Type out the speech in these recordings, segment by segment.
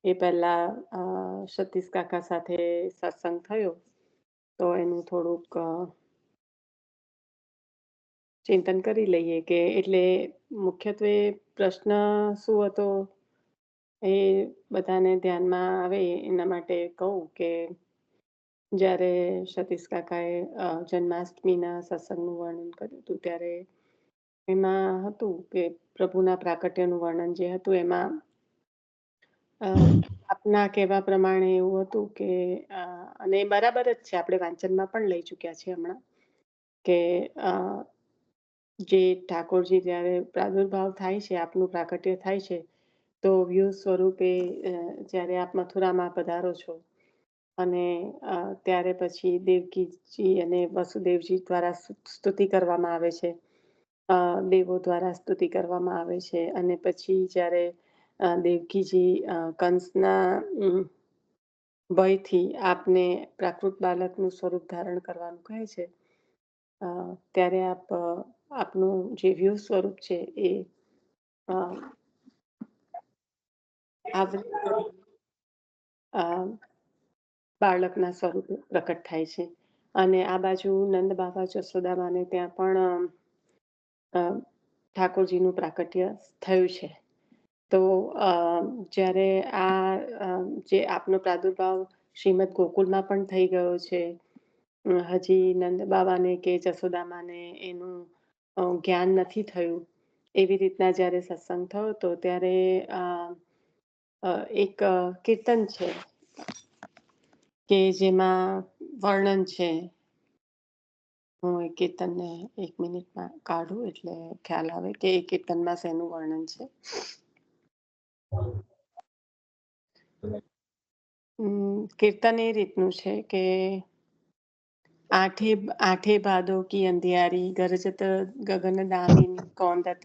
એ પહેલા સતીશ કાકા સાથે સત્સંગ થયો, તો એનું થોડુંક ચિંતન કરી લઈએ કે એટલે મુખ્યત્વે પ્રશ્ન શું હતો એ બધાને ધ્યાનમાં આવે એના માટે કહું કે જ્યારે સતીશ કાકાએ જન્માષ્ટમીના સત્સંગનું વર્ણન કર્યું હતું ત્યારે એમાં હતું કે પ્રભુના પ્રાકટ્યનું વર્ણન જે હતું એમાં આપના કહેવા પ્રમાણે એવું હતું કે અને બરાબર જ છે, આપણે વાંચનમાં પણ લઈ ચૂક્યા છીએ હમણાં કે જે ઠાકોરજી જ્યારે પ્રાદુર્ભાવ થાય છે, આપનું પ્રાકટ્ય થાય છે, તો વ્યૂહ સ્વરૂપે જ્યારે આપ મથુરામાં પધારો છો અને ત્યારે પછી દેવકીજી અને વસુદેવજી દ્વારા સ્તુતિ કરવામાં આવે છે, દેવો દ્વારા સ્તુતિ કરવામાં આવે છે, અને પછી જ્યારે દેવકીજી કંસના ભયથી આપને પ્રાકૃત બાલકનું સ્વરૂપ ધારણ કરવાનું કહે છે, ત્યારે આપનું જે વ્યૂહ સ્વરૂપ છે એ બાળકના સ્વરૂપે પ્રકટ થાય છે. અને આ બાજુ નંદ બાબા જશોદામાને ત્યાં પણ ઠાકોરજીનું પ્રાકટ્ય થયું છે. તો જ્યારે જે આપનો પ્રાદુર્ભાવ શ્રીમદ ગોકુળમાં પણ થઈ ગયો છે, હજી નંદ બાબાને કે જશોદામાને એનું જ્ઞાન નથી થયું, એવી રીતના જ્યારે સત્સંગ થયો તો ત્યારે એક કીર્તન છે કે જેમાં વર્ણન છે. હું એ કીર્તનને 1 મિનિટમાં કાઢું એટલે ખ્યાલ આવે કે એ કીર્તનમાં શેનું વર્ણન છે. કીર્તન એ રીતનું છે કે આઠે આઠે ભાદો કી અંધિયારી ગરજત ગગન દામિની કૌંદત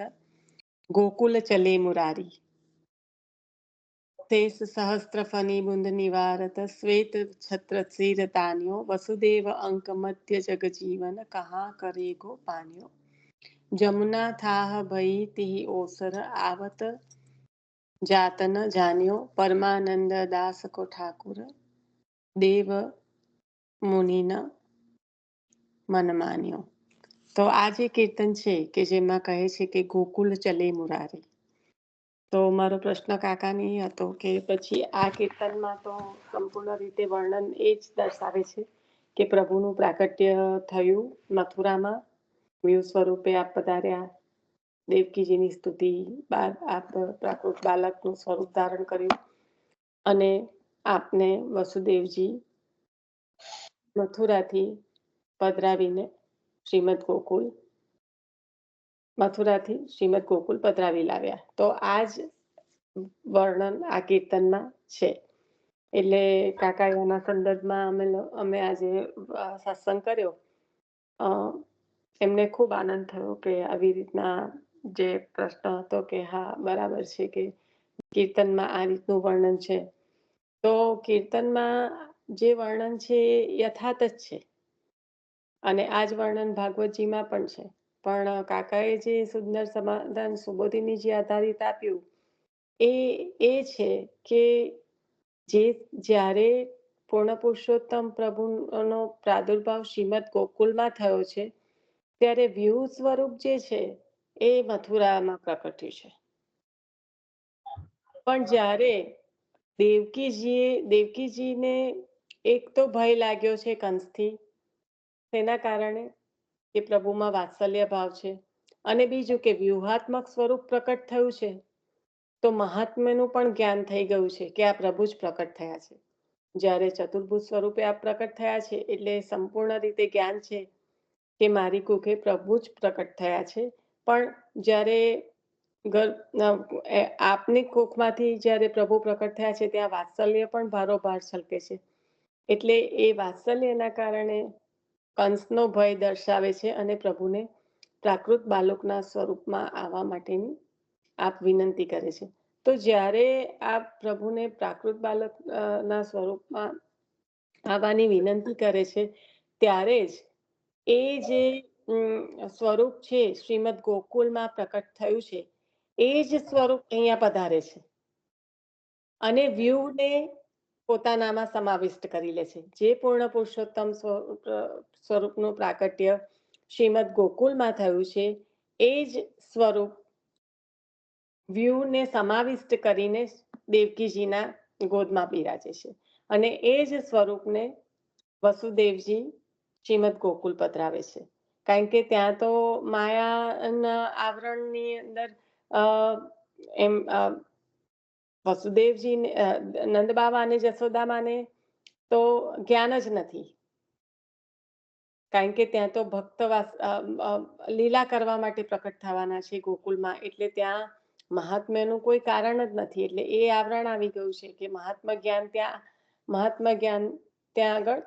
ગોકુલ ચલે મુરારી તેસ સહસ્ત્ર ફની બુંદ નિવારત શ્વેત છત્ર શિરતાન્યો વસુદેવ અંક મધ્ય જગ જીવન કહા કરે ગો પાન્યો જમુના થાહ ભઈ તિહ ઓસર આવત જાતન જાન્યો પરમાનંદ દાસ કો ઠાकुर દેવ મુનિના મન માન્યો. તો આ જે કીર્તન છે કે જેમાં કહે છે કે ગોકુલ ચલે મુરારી, તો મારો પ્રશ્ન કાકાને એ હતો કે પછી આ કીર્તનમાં તો સંપૂર્ણ રીતે વર્ણન એ જ દર્શાવે છે કે પ્રભુનું પ્રાકટ્ય થયું મથુરામાં, વ્યૂહ સ્વરૂપે આપ પધાર્યા, દેવકીજીની સ્તુતિ બાદ આપ પ્રાકૃત બાલકનું સ્વરૂપ ધારણ કર્યું અને આપને વસુદેવજી મથુરાથી પધરાવીને મથુરાથી શ્રીમદ ગોકુલ પધરાવી લાવ્યા. તો આ જ વર્ણન આ કીર્તનમાં છે. એટલે કાકાયાના સંદર્ભમાં અમે આજે સત્સંગ કર્યો. એમને ખૂબ આનંદ થયો કે આવી રીતના જે પ્રશ્ન હતો કે હા બરાબર છે કે કીર્તનમાં આ રીતનું વર્ણન છે. તો કીર્તનમાં જે વર્ણન છે એ યથાર્થ જ છે અને આ જ વર્ણન ભાગવતજીમાં પણ છે. પણ કાકાએ જે સુંદર સમાધાન સુબોધિની જે આધારિત આપ્યું એ છે કે જ્યારે પૂર્ણ પુરુષોત્તમ પ્રભુનો પ્રાદુર્ભાવ શ્રીમદ ગોકુલમાં થયો છે, ત્યારે વ્યૂહ સ્વરૂપ જે છે એ મથુરામાં પ્રકટ્યું છે. પણ જ્યારે દેવકીજીને એક તો ભય લાગ્યો છે કંસથી, તેના કારણે કે પ્રભુમાં વાત્સલ્ય ભાવ છે, અને બીજું કે વ્યૂહાત્મક સ્વરૂપ પ્રકટ થયું છે, તો મહાત્મ્યનું પણ જ્ઞાન થઈ ગયું છે કે આ પ્રભુ જ પ્રકટ થયા છે. જ્યારે ચતુર્ભુજ સ્વરૂપે આ પ્રકટ થયા છે એટલે સંપૂર્ણ રીતે જ્ઞાન છે કે મારી કુખે પ્રભુ જ પ્રકટ થયા છે. પણ જ્યારે આપની કુખમાંથી જ્યારે પ્રભુ પ્રકટ થયા છે ત્યાં વાત્સલ્ય પણ ભારોભાર છલકે છે. એટલે એ વાત્સલ્યના કારણે કંસનો ભય દર્શાવે છે અને પ્રભુને પ્રાકૃત બાલકના સ્વરૂપમાં આવવા માટેની આપ વિનંતી કરે છે. તો જ્યારે આપ પ્રભુને પ્રાકૃત બાલકના સ્વરૂપમાં આવવાની વિનંતી કરે છે, ત્યારે જ એ જે સ્વરૂપ છે શ્રીમદ ગોકુલમાં પ્રકટ થયું છે, એ જ સ્વરૂપ અહીંયા પધારે છે અને વ્યૂહને પોતાનામાં સમાવિષ્ટ કરી લે છે. જે પૂર્ણ પુરુષોત્તમ સ્વરૂપનું પ્રાકટ્ય શ્રીમદ ગોકુલમાં થયું છે, એ જ સ્વરૂપ વ્યૂહને સમાવિષ્ટ કરીને દેવકીજીના ગોદમાં બિરાજે છે. અને એ જ સ્વરૂપને વસુદેવજી શ્રીમદ ગોકુલ પધરાવે છે. કારણ કે ત્યાં તો માયાના આવરણની અંદર એમ વસુદેવજી નંદ બાબા અને જશોદામાને તો જ્ઞાન જ નથી. કારણ કે ત્યાં તો ભક્ત લીલા કરવા માટે પ્રકટ થવાના છે ગોકુલમાં, એટલે ત્યાં મહાત્મ્યનું કોઈ કારણ જ નથી. એટલે એ આવરણ આવી ગયું છે કે મહાત્મા જ્ઞાન ત્યાં આગળ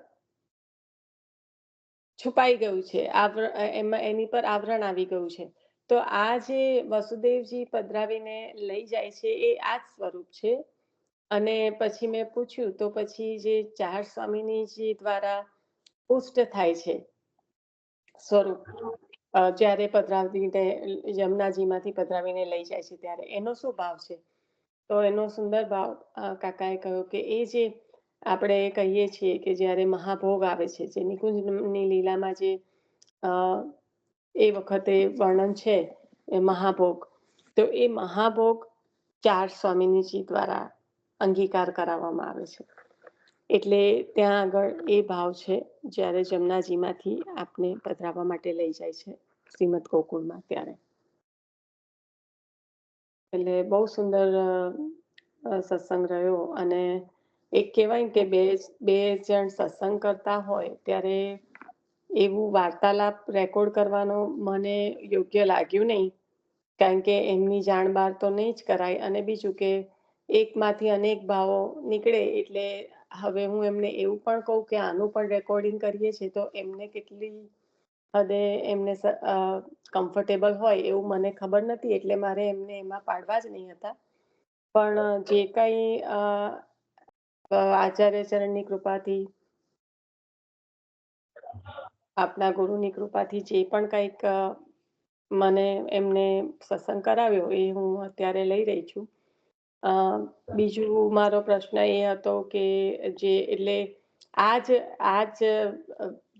છુપાઈ ગયું છે. એમાં એની પર આવરણ આવી ગયું છે. તો આ જે વસુદેવજી પધરાવીને લઈ જાય છે એ આ જ સ્વરૂપ છે. અને પછી મેં પૂછ્યું તો પછી જે ચાર સ્વામીની દ્વારા પુષ્ટ થાય છે સ્વરૂપ, જ્યારે પધરાવીને યમુનાજીમાંથી પધરાવીને લઈ જાય છે ત્યારે એનો શું ભાવ છે? તો એનો સુંદર ભાવ કાકાએ કહ્યું કે એ જે આપણે કહીએ છીએ કે જ્યારે મહાભોગ આવે છે, જે નિકુંજની લીલામાં જે એ વખતે વર્ણન છે એ મહાભોગ, તો એ મહાભોગ ચાર સ્વામીજી દ્વારા અંગીકાર કરાવવામાં આવે છે. એટલે ત્યાં આગળ એ ભાવ છે જ્યારે જમનાજીમાંથી આપને પધરાવવા માટે લઈ જાય છે શ્રીમદ ગોકુળમાં ત્યારે. એટલે બહુ સુંદર સત્સંગ રહ્યો. અને એક કહેવાય કે બે જણ સત્સંગ કરતા હોય ત્યારે એવું વાર્તાલાપ રેકોર્ડ કરવાનો મને યોગ્ય લાગ્યું નહીં, કારણ કે એમની જાણ બહાર તો નહીં જ કરાય. અને બીજું કે એકમાંથી અનેક ભાવો નીકળે, એટલે હવે હું એમને એવું પણ કહું કે આનું પણ રેકોર્ડિંગ કરીએ છીએ તો એમને કેટલી હદે એમને કમ્ફર્ટેબલ હોય એવું મને ખબર નથી, એટલે મારે એમને એમાં પાડવા જ નહીં હતા. પણ જે કંઈ આચાર્ય ચરણની કૃપાથી, આપના ગુરુની કૃપાથી જે પણ કંઈક મને એમને સત્સંગ કરાવ્યો એ હું અત્યારે લઈ રહી છું. બીજું મારો પ્રશ્ન એ હતો કે એટલે આજ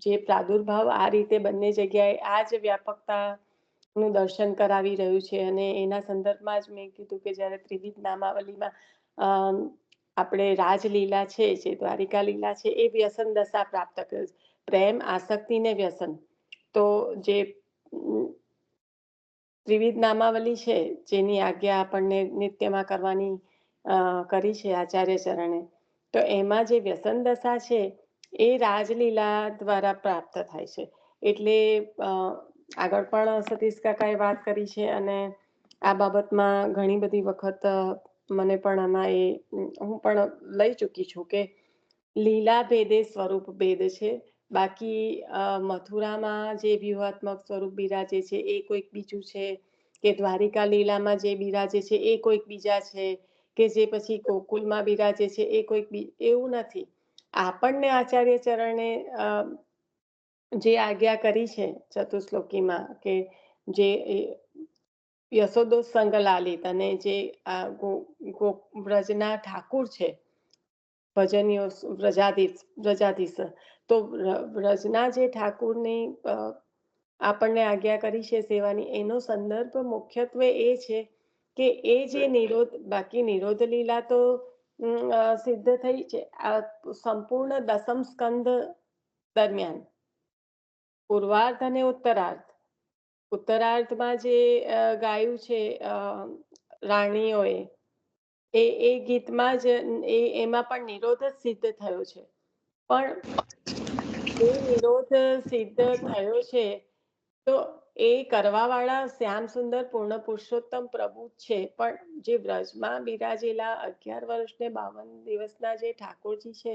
જે પ્રાદુર્ભાવ આ રીતે બંને જગ્યાએ આ જ વ્યાપકતાનું દર્શન કરાવી રહ્યું છે. અને એના સંદર્ભમાં જ મેં કીધું કે જ્યારે ત્રિવિધ નામાવલીમાં આપણે રાજલીલા છે, જે દ્વારિકા લીલા છે, એ વ્યસન દશા પ્રાપ્ત કરે છે. પ્રેમ, આસક્તિ ને વ્યસન. તો જે ત્રિવિધ નામાવલી છે, જેની આજ્ઞા આપણને નિત્યમાં કરવાની કરી છે આચાર્ય ચરણે, તો એમાં જે વ્યસન દશા છે એ રાજલીલા દ્વારા પ્રાપ્ત થાય છે. એટલે આગળ પણ સતીશ કાકાએ વાત કરી છે, અને આ બાબતમાં ઘણી બધી વખત મને પણ આમાં હું પણ લઈ ચૂકી છું કે લીલા ભેદે સ્વરૂપ ભેદ છે. બાકી મથુરામાં જે વ્યૂહાત્મક સ્વરૂપ બિરાજે છે એ કોઈક બીજું છે, કે દ્વારિકા લીલામાં જે બિરાજે છે એ કોઈક બીજા છે, કે જે પછી ગોકુલમાં બિરાજે છે એ કોઈક એવું નથી. આપણને આચાર્ય ચરણે જે આજ્ઞા કરી છે ચતુશ્લોકીમાં, કે જે યશોદો સંગ લાલિત અને જે વ્રજના ઠાકુર છે, ભજનીઓ વ્રજાધીશ, તો વ્રજના જે ઠાકુરની આપણને આજ્ઞા કરી છે સેવાની, એનો સંદર્ભ મુખ્યત્વે એ છે કે એ જે બાકી નિરોધ લીલા તો સિદ્ધ થઈ છે સંપૂર્ણ દસમ સ્કંદ દરમિયાન, પૂર્વાર્ધ અને ઉત્તરાર્ધમાં જે ગાયું છે રાણીઓએ, એ ગીતમાં જ એમાં પણ નિરોધ જ સિદ્ધ થયો છે. પણ એ નિરોધ સિદ્ધ થયો છે તો એ કરવાવાળા શ્યામ સુંદર પૂર્ણ પુરુષોત્તમ પ્રભુ છે. પણ જે વ્રજમાં બિરાજેલા 11 વર્ષ ને 52 દિવસના જે ઠાકોરજી છે,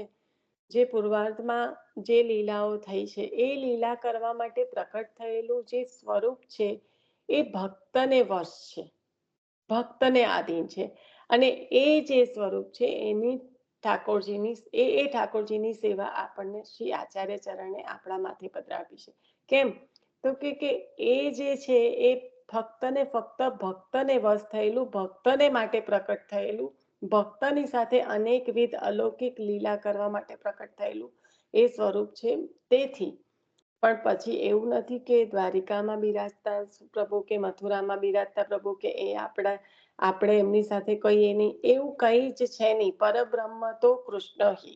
જે પૂર્વાર્ધમાં જે લીલાઓ થઈ છે, એ લીલા કરવા માટે પ્રકટ થયેલું જે સ્વરૂપ છે એ ભક્તને વશ છે, ભક્તને આધીન છે. અને એ જે સ્વરૂપ છે એની ઠાકોરજીની સેવા આપણને શ્રી આચાર્ય ચરણે આપણા માથે પધરાવી છે. કેમ તો કે એ જે છે એ ફક્ત ને ફક્ત ભક્તને વશ થયેલું, ભક્તને માટે પ્રકટ થયેલું ભક્તની સાથે અનેકવિધ અલૌકિક લીલા કરવા માટે પ્રકટ થયેલું એ સ્વરૂપ છે. તેથી પણ પછી એવું નથી કે દ્વારિકામાં બિરાજતા પ્રભુ કે મથુરામાં બિરાજતા પ્રભુ કે એ આપણે એમની સાથે કહીએ નહીં, એવું કંઈ જ છે નહીં. પરબ્રહ્મ તો કૃષ્ણ હિ.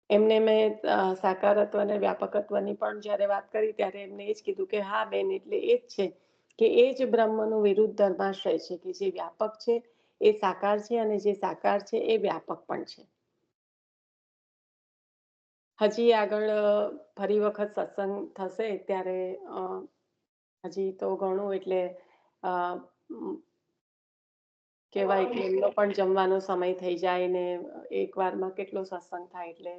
એમને મેં સાકારત્વ અને વ્યાપકત્વની પણ જ્યારે વાત કરી ત્યારે એમને એ જ કીધું કે હા બેન, એટલે એ જ છે કે એ જ બ્રહ્મનું વિરુદ્ધ ધર્માશ્રય છે કે જે વ્યાપક છે એ સાકાર છે અને જે સાકાર છે એ વ્યાપક પણ છે. હજી આગળ ફરી વખત સત્સંગ થશે ત્યારે હજી તો ઘણું, એટલે અ, કહેવાય કે એમનો પણ જમવાનો સમય થઈ જાય ને એક વારમાં કેટલો સત્સંગ થાય, એટલે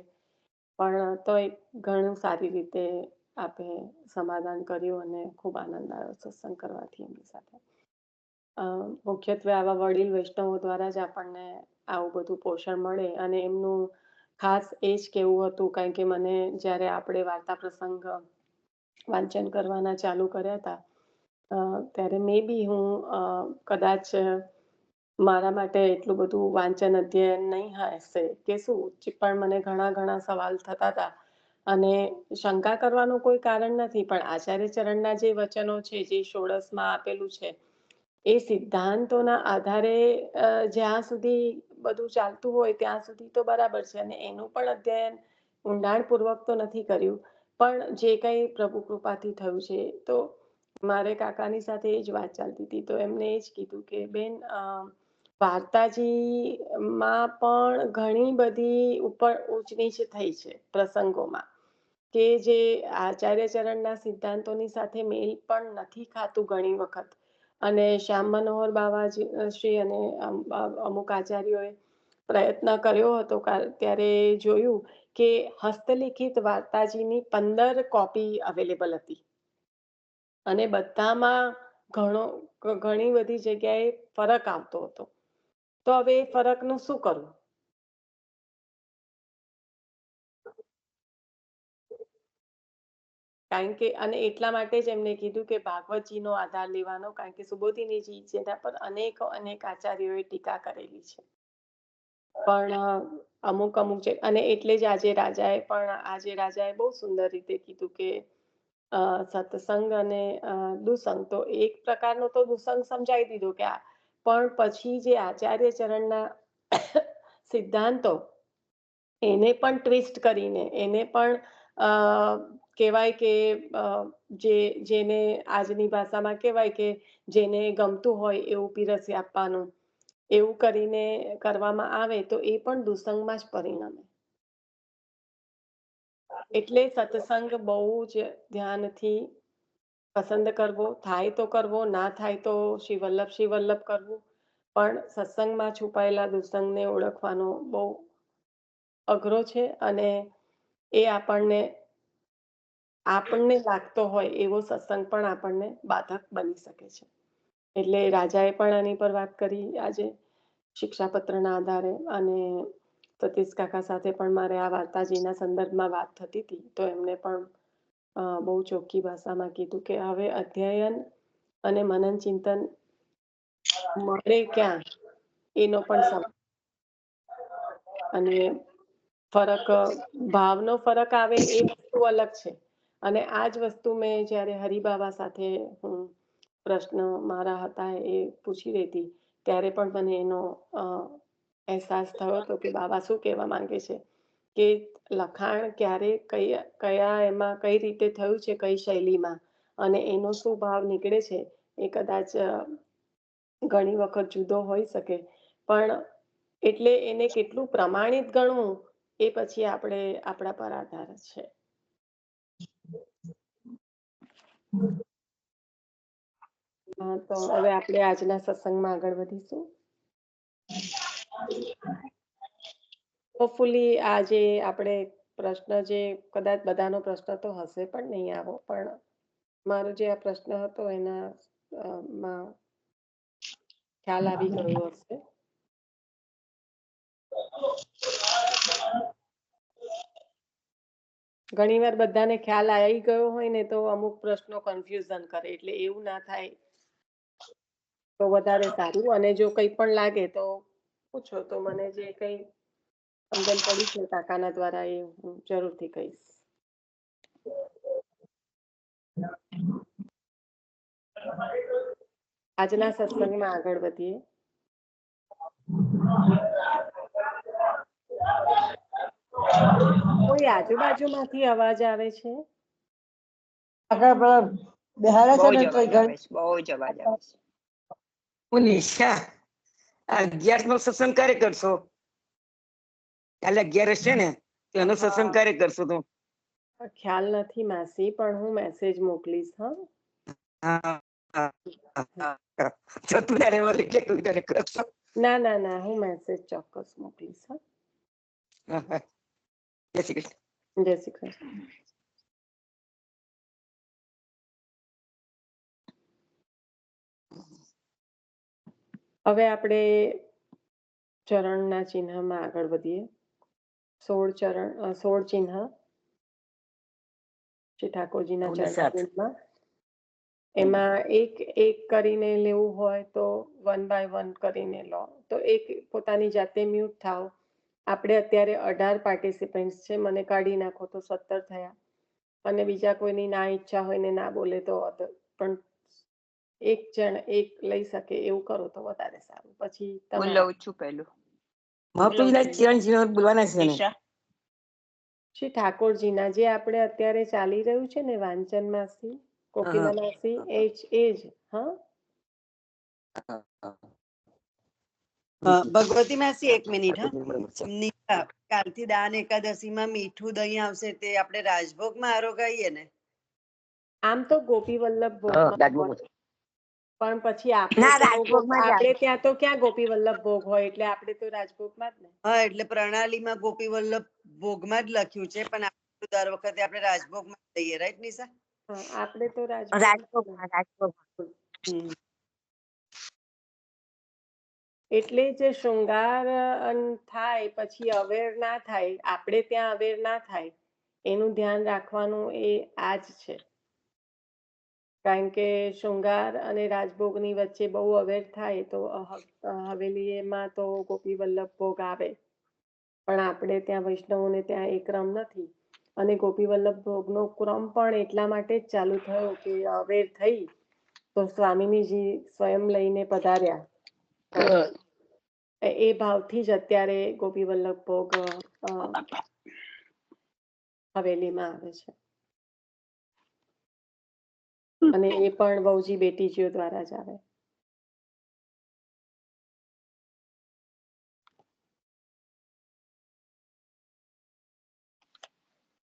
પણ તોય ઘણું સારી રીતે આપે સમાધાન કર્યું અને ખૂબ આનંદ આવ્યો સત્સંગ કરવાથી એમની સાથે. મુખ્યત્વે આવા વડીલ વૈષ્ણવો દ્વારા જ આપણને આવું બધું પોષણ મળે. અને એમનું ખાસ એ જ કહેવું હતું, કારણ કે મને જ્યારે આપણે વાર્તા પ્રસંગ વાંચન કરવાના ચાલુ કર્યા હતા ત્યારે મે બી હું કદાચ મારા માટે એટલું બધું વાંચન અધ્યયન નહીં હશે કે શું, પણ મને ઘણા ઘણા સવાલ થતા હતા. અને શંકા કરવાનું કોઈ કારણ નથી, પણ આચાર્ય ચરણના જે વચનો છે, જે ષોડશમાં આપેલું છે, એ સિદ્ધાંતોના આધારે જ્યાં સુધી બધું ચાલતું હોય ત્યાં સુધી તો બરાબર છે, અને એનું પણ અધ્યયન ઊંડાણપૂર્વક તો નથી કર્યું. પણ જે કંઈ પ્રભુ કૃપાથી થયું છે, તો મારે કાકાની સાથે એ જ વાત ચાલતી હતી, તો એમને એ જ કીધું કે બેન, વાર્તાજીમાં પણ ઘણી બધી ઉપર ઊંચ નીચ થઈ છે પ્રસંગોમાં, કે જે આચાર્ય ચરણના સિદ્ધાંતોની સાથે મેલ પણ નથી ખાતું ઘણી વખત. અને શ્યામ મનોહર બાવાજી શ્રી અને અમુક આચાર્યોએ પ્રયત્ન કર્યો હતો ત્યારે જોયું કે હસ્તલિખિત વાર્તાજીની 15 કોપી અવેલેબલ હતી અને બધામાં ઘણી બધી જગ્યાએ ફરક આવતો હતો. તો હવે એ ફરકનું શું કરવું? કારણ કે અને એટલા માટે જ એમને કીધું કે ભાગવતજીનો આધાર લેવાનો, કારણ કે સુબોધિનીજી જેના પર અનેક આચાર્યોએ ટીકા કરેલી છે. પણ અમુક છે, અને એટલે જ આજે રાજાએ બહુ સુંદર રીતે કીધું કે સત્સંગ અને દુસંગ, તો એક પ્રકારનો તો દુસંગ સમજાવી દીધો કે પણ પછી જે આચાર્ય ચરણના સિદ્ધાંતો એને પણ ટ્વિસ્ટ કરીને, એને પણ અ, કહેવાય કે જેને આજની ભાષામાં કહેવાય કે જેને ગમતું હોય એવું પીરસી આપવાનું, એવું કરીને કરવામાં આવે તો એ પણ દુસંગમાં જ પરિણમે. એટલે સત્સંગ બહુ જ ધ્યાનથી પસંદ કરવો, થાય તો કરવો, ના થાય તો શ્રી વલ્લભ કરવું. પણ સત્સંગમાં છુપાયેલા દુસંગને ઓળખવાનો બહુ અઘરો છે, અને એ આપણને લાગતો હોય એવો સત્સંગ પણ આપણને બાધક બની શકે છે. એટલે રાજાએ પણ આની પર વાત કરી આજે શિક્ષાપત્રના આધારે. અને સતીશ કાકા સાથે પણ મારે આ વાર્તાજીના સંદર્ભમાં વાત થતી હતી, તો એમને પણ બહુ ચોખ્ખી ભાષામાં કીધું કે હવે અધ્યયન અને મનન ચિંતન મળે ક્યાં એનો પણ સમય, અને ભાવનો ફરક આવે એ વસ્તુ અલગ છે. અને આ જ વસ્તુ મેં જ્યારે હરિબાબા સાથે હું પ્રશ્ન મારા હતા એ પૂછી રહી હતી ત્યારે પણ મને એનો અહેસાસ થયો હતો કે બાબા શું કહેવા માંગે છે, કે લખાણ ક્યારે કયા એમાં કઈ રીતે થયું છે, કઈ શૈલીમાં, અને એનો શું ભાવ નીકળે છે, એ કદાચ ઘણી વખત જુદો હોઈ શકે. પણ એટલે એને કેટલું પ્રમાણિત ગણવું એ પછી આપણા પર આધાર છે. હા, તો હવે આપણે આજના સત્સંગમાં આગળ વધીશું. હોપફુલી આજે આપણે પ્રશ્ન જે કદાચ બધાનો પ્રશ્ન તો હશે પણ નહીં આવો, પણ મારો જે આ પ્રશ્ન હતો એના માં ખ્યાલ આવી ગયો હશે. ઘણી વાર બધાને ખ્યાલ આવી ગયો હોય ને તો અમુક પ્રશ્નો કન્ફ્યુઝન કરે, એટલે એવું ના થાય તો વધારે સારું. અને જો કંઈ પણ લાગે તો પૂછો તો મને જે કઈ સમજણ પડી છે કાકાના દ્વારા એ હું જરૂરથી કહીશ. આજના સત્સંગમાં આગળ વધીએ. કોઈ આજુબાજુમાંથી અવાજ આવે છે? આગળ બેહાડા બહુ છે ને જ તો અવાજ આવે છે, બહુ જ અવાજ આવે છે. હું નિશા 11 નો સત્સંગ ક્યારે કરશો? કાલે 11 છે ને તો એનો સત્સંગ ક્યારે કરશો તું? ખ્યાલ નથી માસી, પણ હું મેસેજ મોકલીશ. ના ના ના, હું મેસેજ ચોક્કસ મોકલીશ. જય શ્રી કૃષ્ણ. જય શ્રી કૃષ્ણ. હવે આપણે ચરણના ચિહ્નમાં આગળ વધીએ. 16 ચિહ્ન શ્રી ઠાકોરજીના ચરણમાં. એમાં એક એક કરીને લેવું હોય તો 1 બાય 1 કરીને લો. તો એક પોતાની જાતે મ્યુટ થાવ. આપણે અત્યારે 18 પાર્ટિસિપન્ટ્સ છે, મને કાઢી નાખો તો 17 થયા. અને બીજા કોઈની ના ઈચ્છા હોય ને ના બોલે તો પણ એક જણ એક લઈ શકે એવું કરો તો વધારે સારું. પછી હું લઉં છું પેલું. બોલવાના છે ને? નિશા, શ્રી ઠાકોરજીના જે આપણે અત્યારે ચાલી રહ્યું છે ને વાંચન માસી, કોકિલા માસી, એ જ. ભગવતી માસી 1 મિનિટ. નિશા, કાલથી દાન એકાદશીમાં મીઠું દહીં આવશે તે આપણે રાજભોગમાં આરોગાઈએ ને? આમ તો ગોપી વલ્લભ ભોગમાં, પણ પછી આપણે ત્યાં તો ક્યાં ગોપી વલ્લભ ભોગ હોય, એટલે આપણે તો રાજભોગમાં જ ને. હા, એટલે પ્રણાલીમાં ગોપી વલ્લભ ભોગમાં જ લખ્યું છે, પણ દર વખતે આપણે રાજભોગમાં લઈએ, રાઈટ નિશા? આપણે તો રાજભોગ. એટલે જે શૃંગાર થાય પછી અવેર ના થાય, આપણે ત્યાં અવેર ના થાય, એનું ધ્યાન રાખવાનું એ આ જ છે. કારણ કે શૃંગાર અને રાજભોગની વચ્ચે બહુ અવેર થાય તો હવેલીમાં તો ગોપી વલ્લભ ભોગ આવે, પણ આપણે ત્યાં વૈષ્ણવોને ત્યાં એ ક્રમ નથી. અને ગોપી વલ્લભ ભોગનો ક્રમ પણ એટલા માટે જ ચાલુ થયો કે અવેર થઈ તો સ્વામિનીજી સ્વયં લઈને પધાર્યા. એ ભાવથી જ અત્યારે ગોપી વલ્લભ ભોગ હવેલીમાં આવે છે. અને એ પણ વહુજી બેટીજીઓ દ્વારા જ આવે.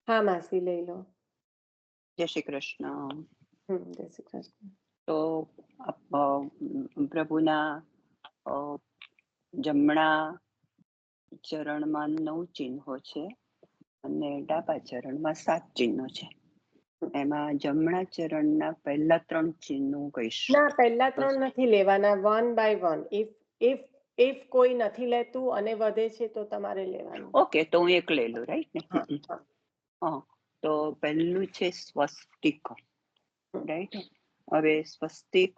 હા માસી, લઈ લો. જય શ્રી કૃષ્ણ. જય શ્રી કૃષ્ણ. તો પ્રભુના જમણા ચરણમાં 9 ચિહ્નો છે અને ડાબા ચરણમાં 7 ચિહ્નો છે. એમાં જમણા ચરણના પહેલા 3 ચિહ્નો કહીશ. ના, પહેલા 3 નથી લેવાના, 1 બાય 1. ઇફ કોઈ નથી લેતું અને વધે છે તો તમારે લેવાનું. ઓકે, તો હું એક લઈ લઉં, રાઈટ ને? તો પહેલું છે સ્વસ્તિક, રાઈટ? હવે સ્વસ્તિક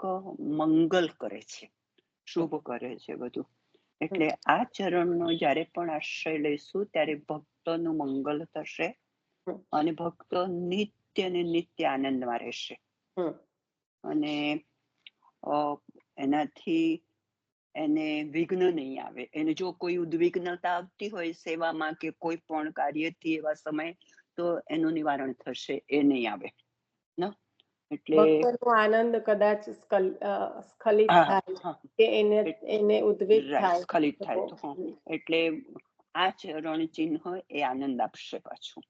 મંગલ કરે છે, શુભ કરે છે બધું. એટલે આ ચરણનો જ્યારે પણ આશ્રય લઈશું ત્યારે ભક્તોનું મંગલ થશે અને ભક્તો નિત્ય ને નિત્ય આનંદમાં રહેશે. અને એનાથી એને વિઘ્ન નહીં આવે. એને જો કોઈ ઉદ્વિગ્નતા આવતી હોય સેવામાં કે કોઈ પણ કાર્યથી એવા સમય, તો એનું નિવારણ થશે, એ નહીં આવે. એટલે ભક્તનો આનંદ કદાચ સ્ખલિત થાય કે એને ઉદ્વેગ થાય, સ્ખલિત થાય તો એટલે આ ચરણ ચિહ્ન એ આનંદ આપશે પાછું.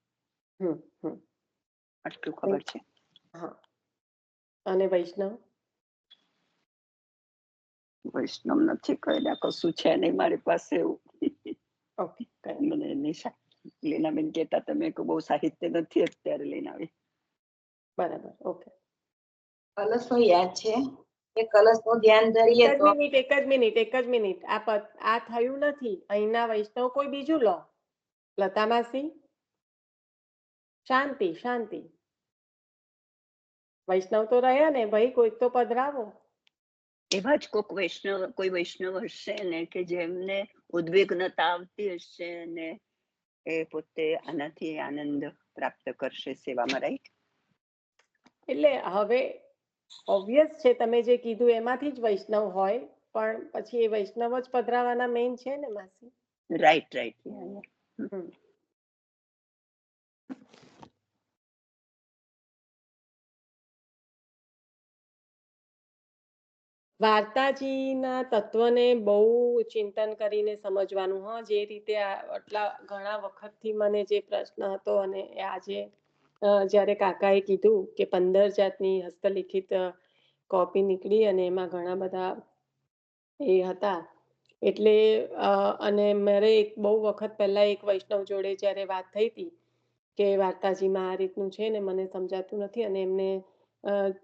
આટલું ખબર છે. અને વૈષ્ણવ નથી કહેલા, કશું છે નહીં મારી પાસે એવું. મને નિશા લીનાબેન કહેતા તમે બહુ સાહિત્ય નથી અત્યારે લઈને આવી. બરાબર, ઓકે. કલશ નું યાદ છે, એ કલશ નું ધ્યાન ધરીએ તો. એક જ મિનિટ. આ થયું નથી. અહીંના વૈષ્ણવ કોઈ બીજું લો. લતા માસી, શાંતિ. વૈષ્ણવ તો રહ્યા ને ભાઈ, કોઈક તો પધરાવો. એવા જ કોઈ વૈષ્ણવ હશે ને કે જેમને ઉદ્વિગ્નતા આવતી હશે ને એ પોતે આનાથી આનંદ પ્રાપ્ત કરશે સેવામાં, રાઈટ? એટલે હવે ઓબ્વિયસ છે તમે જે કીધું એમાંથી જ વૈષ્ણવ હોય, પણ પછી એ વૈષ્ણવ જ પધરાવાના મેઇન છે ને માસી. Right right. હમ. વાર્તાજીના તત્વને બહુ ચિંતન કરીને સમજવાનું. જે રીતે આટલા ઘણા વખતથી મને જે પ્રશ્ન હતો અને આજે જ્યારે કાકાએ કીધું કે 15 જાતની હસ્તલિખિત કોપી નીકળી અને એમાં ઘણા બધા એ હતા, એટલે અને મારે એક બહુ વખત પહેલા એક વૈષ્ણવ જોડે જ્યારે વાત થઈ હતી કે વાર્તાજીમાં આ રીતનું છે ને મને સમજાતું નથી, અને એમને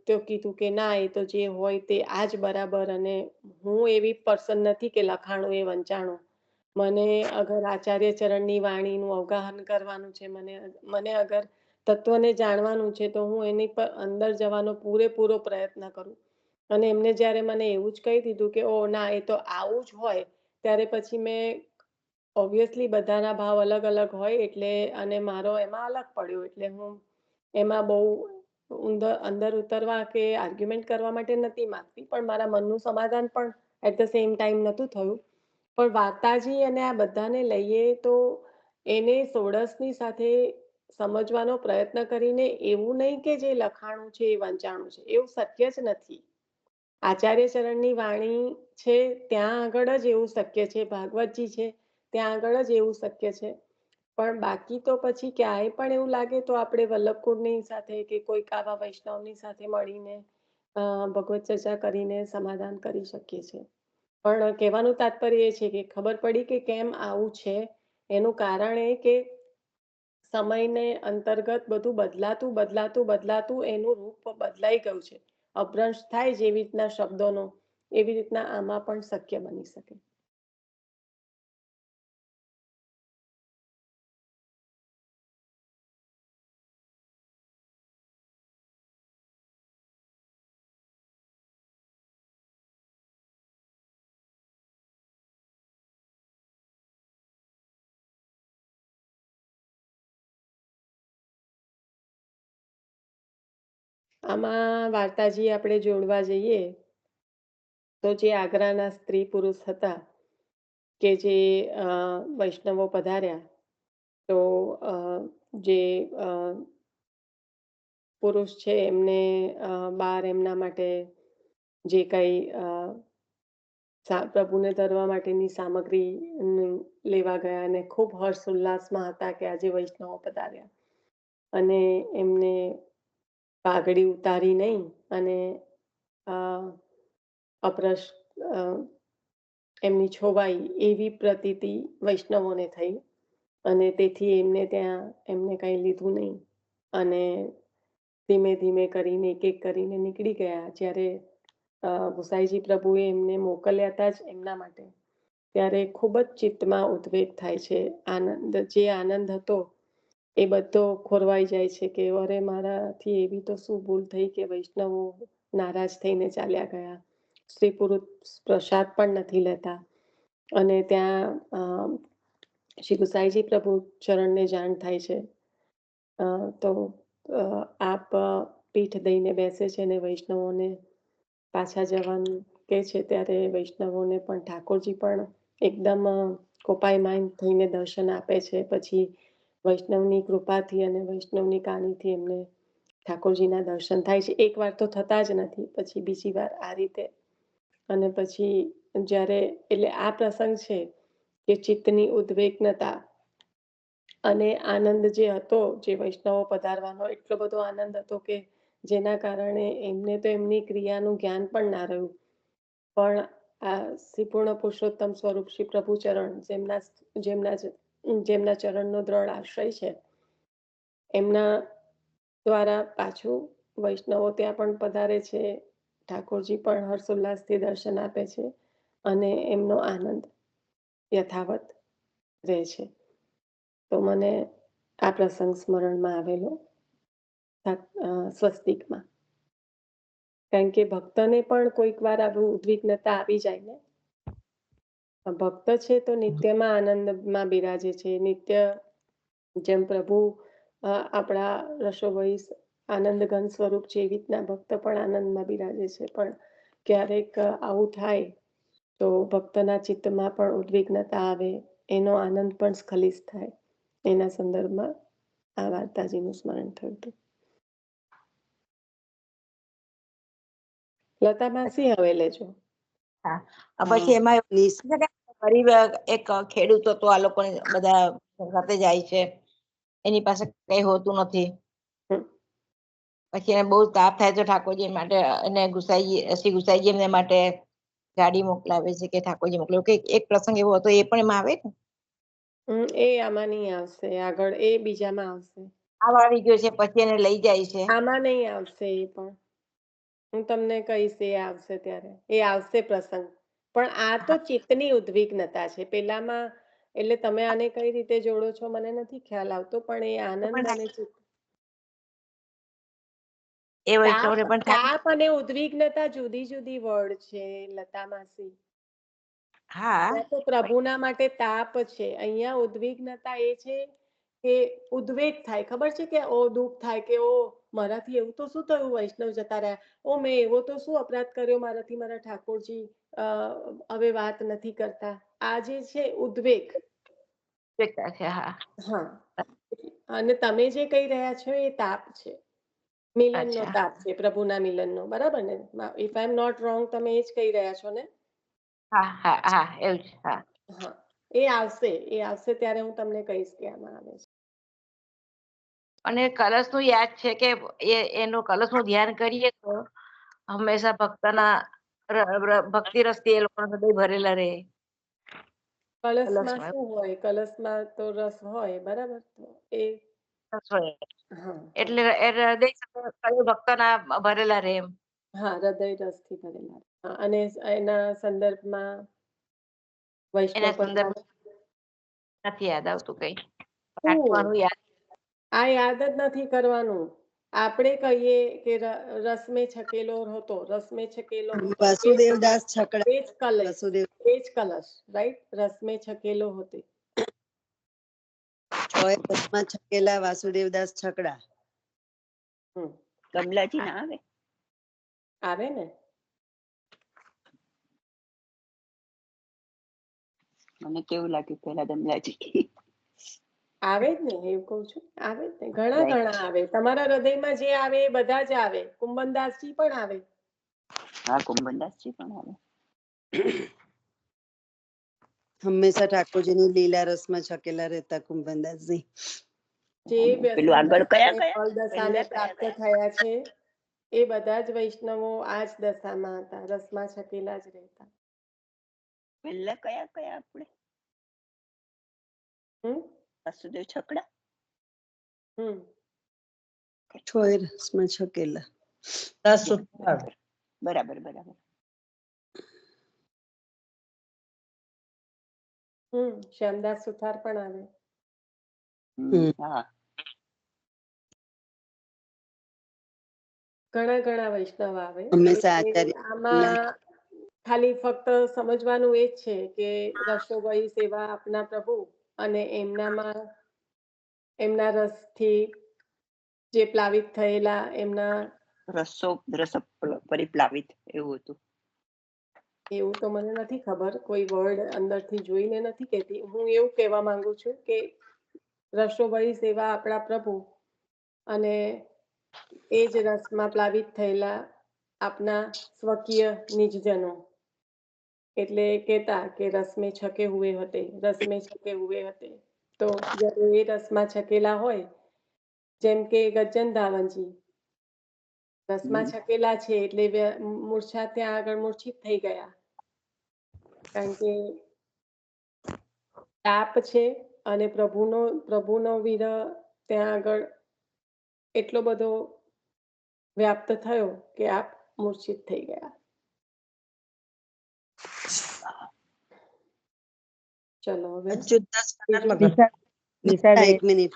તો કીધું કે ના, એ તો જે હોય તે આ જ બરાબર, અને હું એવી પર્સન નથી કે લખાણું એ વંચાણું. મને અગર આચાર્ય ચરણની વાણીનું અવગાહન કરવાનું છે, મને અગર તત્વને જાણવાનું છે, તો હું એની પર અંદર જવાનો પૂરેપૂરો પ્રયત્ન કરું. અને એમને જ્યારે મને એવું જ કહી દીધું કે ઓ ના, એ તો આવું જ હોય, ત્યારે પછી મેં ઓબ્વિયસલી બધાના ભાવ અલગ અલગ હોય એટલે, અને મારો એમાં અલગ પડ્યો, એટલે હું એમાં બહુ અંદર ઉતરવા કે આર્ગ્યુમેન્ટ કરવા માટે નથી માંગતી, પણ મારા મનનું સમાધાન પણ એટ ધ સેમ ટાઈમ નહોતું થયું. પણ વાર્તાજી અને આ બધાને લઈએ તો એને સોળસની સાથે સમજવાનો પ્રયત્ન કરીને એવું નહીં કે જે લખાણું છે એ વંચાણું છે, એવું શક્ય જ નથી. આચાર્ય ચરણની વાણી છે ત્યાં આગળ જ એવું શક્ય છે, ભાગવતજી છે ત્યાં આગળ જ એવું શક્ય છે. પણ બાકી તો પછી ક્યાંય પણ એવું લાગે તો આપણે વલ્લભકુળની સાથે કે કોઈક આવા વૈષ્ણવની સાથે મળીને ભગવત ચર્ચા કરીને સમાધાન કરી શકીએ છીએ. પણ કહેવાનું તાત્પર્ય એ છે કે ખબર પડી કે કેમ આવું છે, એનું કારણ એ કે સમયને અંતર્ગત બધું બદલાતું બદલાતું બદલાતું એનું રૂપ બદલાઈ ગયું છે. અભ્રંશ થાય જેવી રીતના શબ્દોનો, એવી રીતના આમાં પણ શક્ય બની શકે. આમાં વાર્તાજી આપણે જોડવા જઈએ તો જે આગ્રાના સ્ત્રી પુરુષ હતા કે જે વૈષ્ણવો પધાર્યા, તો જે પુરુષ છે એમને બહાર એમના માટે જે કંઈ પ્રભુને ધરવા માટેની સામગ્રી લેવા ગયા, અને ખૂબ હર્ષ ઉલ્લાસમાં હતા કે આજે વૈષ્ણવો પધાર્યા, અને એમને પાઘડી ઉતારી નહીં અને અપરશ એમની છોવાઈ એવી પ્રતીતિ વૈષ્ણવોને થઈ, અને તેથી એમને કંઈ લીધું નહીં, અને ધીમે ધીમે કરીને એક એક કરીને નીકળી ગયા. જ્યારે ગુસાઈજી પ્રભુએ એમને મોકલ્યા હતા જ એમના માટે, ત્યારે ખૂબ જ ચિત્તમાં ઉદ્વેગ થાય છે. જે આનંદ હતો એ બધો ખોરવાઈ જાય છે કે અરે, મારાથી એવી તો શું ભૂલ થઈ કે વૈષ્ણવો નારાજ થઈને ચાલ્યા ગયા, સ્ત્રી પુરુષ પ્રસાદ પણ નથી લેતા. અને ત્યાં શ્રી ગુસાઈજી પ્રભુ ચરણને જાણ થાય છે, તો આપ પીઠ દઈને બેસે છે અને વૈષ્ણવોને પાછા જવાનું કે છે. ત્યારે વૈષ્ણવોને પણ ઠાકોરજી પણ એકદમ કોપાયમાન થઈને દર્શન આપે છે. પછી વૈષ્ણવની કૃપાથી અને વૈષ્ણવની કાનીથી એમને ઠાકોરજીના દર્શન થાય છે. એક વાર તો થતા જ નથી, પછી બીજી વાર આ રીતે. અને પછી જ્યારે, એટલે આ પ્રસંગ છે કે ચિત્તની ઉદ્વેગનતા અને આનંદ જે હતો, જે વૈષ્ણવો પધારવાનો એટલો બધો આનંદ હતો કે જેના કારણે એમને તો એમની ક્રિયાનું જ્ઞાન પણ ના રહ્યું. પણ આ શ્રી પૂર્ણ પુરુષોત્તમ સ્વરૂપ શ્રી પ્રભુચરણ, જેમના ચરણનો દ્રઢ આશ્રય છે, એમના દ્વારા પાછું વૈષ્ણવો ત્યાં પણ પધારે છે, ઠાકોરજી પણ હર્ષોલ્લાસથી દર્શન આપે છે, અને એમનો આનંદ યથાવત રહે છે. તો મને આ પ્રસંગ સ્મરણમાં આવેલો સ્વસ્તિકમાં. કારણ કે ભક્તને પણ કોઈક વાર આવી ઉદ્વિગ્નતા આવી જાય ને, ભક્ત છે તો નિત્યમાં આનંદમાં બિરાજે છે. નિત્ય જેમ પ્રભુ આપણા રસોવૈસ આનંદ ઘન સ્વરૂપ છે, એવી રીતના ભક્ત પણ આનંદમાં બિરાજે છે. પણ ક્યારેક આવું થાય તો ભક્તના ચિત્તમાં પણ ઉદ્વિગ્નતા આવે, એનો આનંદ પણ સ્ખલિત થાય. એના સંદર્ભમાં આ વાર્તાજીનું સ્મરણ થયું હતું. લતા માસી હવે લેજો. પછી એમાં નિશા ગરીબ એક ખેડૂત હતો, આ લોકો બધા સાથે જાય છે, એની પાસે કઈ હોતું નથી. હમ. પછી એને બહુ તાપ થાય તો ઠાકોરજી માટે એને શ્રી ગુસાઈજી એમને માટે ગાડી મોકલાવે છે કે ઠાકોરજી મોકલાવે. કે એક પ્રસંગ એવો હતો, એ પણ એમાં આવે ને? એ આમાં નહીં આવશે, આગળ એ બીજામાં આવશે. આવી ગયો છે પછી એને લઈ જાય છે. આમાં નહીં આવશે. એ પણ હું તમને કહીશ, એ આવશે ત્યારે, એ આવશે પ્રસંગ. પણ આ તો ચિત્તની ઉદ્વિગ્નતા છે પેલામાં. એટલે તમે આને કઈ રીતે જોડો છો મને નથી ખ્યાલ આવતો, પણ એ આનંદ અને ચિત્ત, એ વૈષ્ણવને પણ થાય. તાપ અને ઉદ્વિગ્નતા જુદી જુદી વર્ડ છે લતા માસી. હા, ત્યાં તો પ્રભુના માટે તાપ છે, અહીંયા ઉદ્વિગ્નતા એ છે કે ઉદ્વેગ થાય. ખબર છે કે ઓ દુઃખ થાય કે ઓ મારાથી એવું તો શું થયું, વૈષ્ણવ જતા રહ્યા, ઓ મેં એવો તો શું અપરાધ કર્યો મારાથી, મારા ઠાકોરજી હવે વાત નથી કરતા. આ જે છે ઉદ્વેગ. હા. હા, અને તમે જે કહી રહ્યા છો એ તાપ છે, મિલનનો અચ્છા. તાપ છે, પ્રભુના મિલનનો. બરાબર ને? If I am not wrong, તમે એ જ કહી રહ્યા છો ને? હા હા હા, એવું છે. હા, હા, એ આવશે. એ આવશે ત્યારે હું તમને કહીશ કે આમાં આવે છે. અને કલશ નું યાદ છે કે એનું કલશ નું ધ્યાન કરીએ તો હંમેશા ભક્તના ભક્તિ રસથી એ લોકો હૃદય ભરેલા રહે. કલશમાં કલશમાં શું હોય? કલશમાં તો રસ હોય. બરાબર? તો એ રસ હોય. હા એટલે એ હૃદય સાથે ભક્તના ભરેલા રહે એમ. હા, હૃદય રસથી ભરેલા. અને એના સંદર્ભમાં એના વૈષ્ણવ સંદર્ભ પંચામૃત. નથી યાદ આવતું કઈ. શું? વાંચવાનું યાદ. આ યાદ જ નથી કરવાનું. આપણે કહીએ કે રસમે છકેલો હતો, રસમે છકેલો હતો, વાસુદેવદાસ છકડા. એ જ કલશ, વાસુદેવ એ જ કલશ, રાઈટ? રસમે છકેલો હતો. 6 રસમાં છકેલા વાસુદેવદાસ છકડા. કમલાજી ના આવે? આવે ને. મને કેવું લાગ્યું પેલા કમલાજી આવે જ ને, એવું કઉ છું. આવે જ ને, ઘણા ઘણા આવે. તમારા હૃદયમાં જે આવે એ બધા જ આવે. કુંભનદાસજી પણ આવે. હા, કુંભનદાસજી પણ આવે. હંમેશા ઠાકોરજીની લીલા રસમાં છકેલા રહેતા કુંભનદાસજી. જે પેલું આગળ કયા કયા દશાને પહેલા પ્રાપ્ત થયા છે એ બધા જ વૈષ્ણવો આ જ દશામાં હતા, રસમાં છકેલા જ રહેતા. પહેલા કયા કયા આપણે? વાસુદેવ છકડા. 6 રસમાં છકેલા. બરાબર બરાબર. શ્યામદાસ સુથાર પણ આવે. હા, ઘણા ઘણા વૈષ્ણવ આવે. હંમેશા આચાર્ય આમાં ખાલી ફક્ત સમજવાનું એ જ છે કે રસોવઈ સેવા આપના પ્રભુ અને એમનામાં એમના રસથી જે પ્લાવિત થયેલા એમના રસ પરિપ્લાવિત એવું હતું. એવું તો મને નથી ખબર, કોઈ વર્ડ અંદરથી જોઈને નથી કહેતી. હું એવું કહેવા માંગુ છું કે રસોવઈ સેવા આપણા પ્રભુ અને એ જ રસમાં પ્લાવિત થયેલા આપના સ્વકીય નિજજનો. એટલે કહેતા કે રસમે છકે હુએ હતે, રસમે છકે હુએ હતે. તો જ્યારે એ રસમાં છકેલા હોય, જેમ કે ગજન ધાવનજી રસમાં છકેલા છે એટલે મૂર્છા ત્યાં આગળ મૂર્છિત થઈ ગયા, કારણ કે તાપ છે અને પ્રભુનો વિરહ ત્યાં આગળ એટલો બધો વ્યાપ્ત થયો કે આપ મૂર્છિત થઈ ગયા. ચલો હવે નિશા, એક મિનિટ.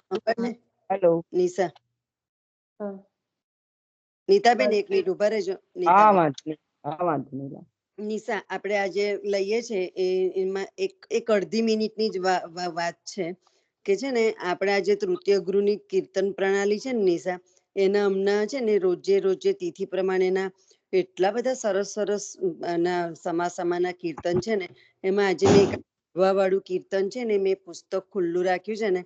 હેલો. નિશા, હા, નીતાબેન એક મિનિટ ઉભા રહેજો. હા વાંધો નહીં. નિશા આપણે આજે લઈએ છે એમાં એક અડધી મિનિટની જ વાત છે ને આપણે આજે તૃતીય ગૃહની કીર્તન પ્રણાલી છે ને નિશા, એના હમણાં છે ને રોજે તિથિ પ્રમાણેના એટલા બધા સરસ સમાના કીર્તન છે ને, એમાં આજે મેં એક વાળું કીર્તન છે ને મેં પુસ્તક ખુલ્લું રાખ્યું છે ને,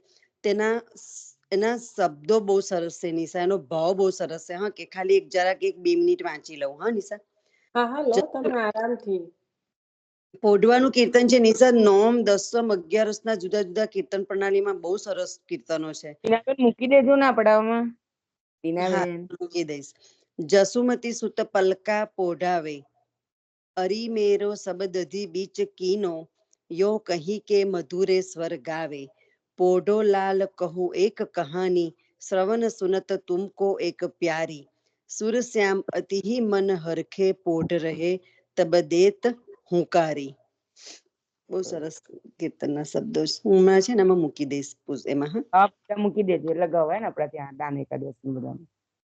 એના શબ્દો બહુ સરસ છે નિશા, એનો ભાવ બહુ સરસ છે. હા, કે ખાલી જરાક 2 મિનિટ વાંચી લઉં. હા નિશા, હા લો તમે આરામથી. પોઢવાનું કીર્તન છે નિશા, નોમ, દસમ, 11 ના જુદા જુદા કીર્તન પ્રણાલીમાં બહુ સરસ કીર્તનો છે. મૂકી દેજો ને આપડામાં. હા, મૂકી દઈશ. જસુમતી સુત પલકા પોઢાવે, અરી મેરો સબદધી બીચ કીનો, યો કહી કે મધુરે સ્વર ગાવે, પોઢો લાલ કહું એક કહાની, શ્રવણ સુનત તુમકો એક પ્યારી, સુર શ્યામ અતિ ही मन हरखे पोढ़ रहे, तब देत હુંકારી. બહુ સરસ કીર્તનના શબ્દો હું હમણાં છે ને એમાં મૂકી દઈશ એમાં. હા, મૂકી દેજો એટલે ગવાય ને આપડા ત્યાં દાન એકાદશી બધા.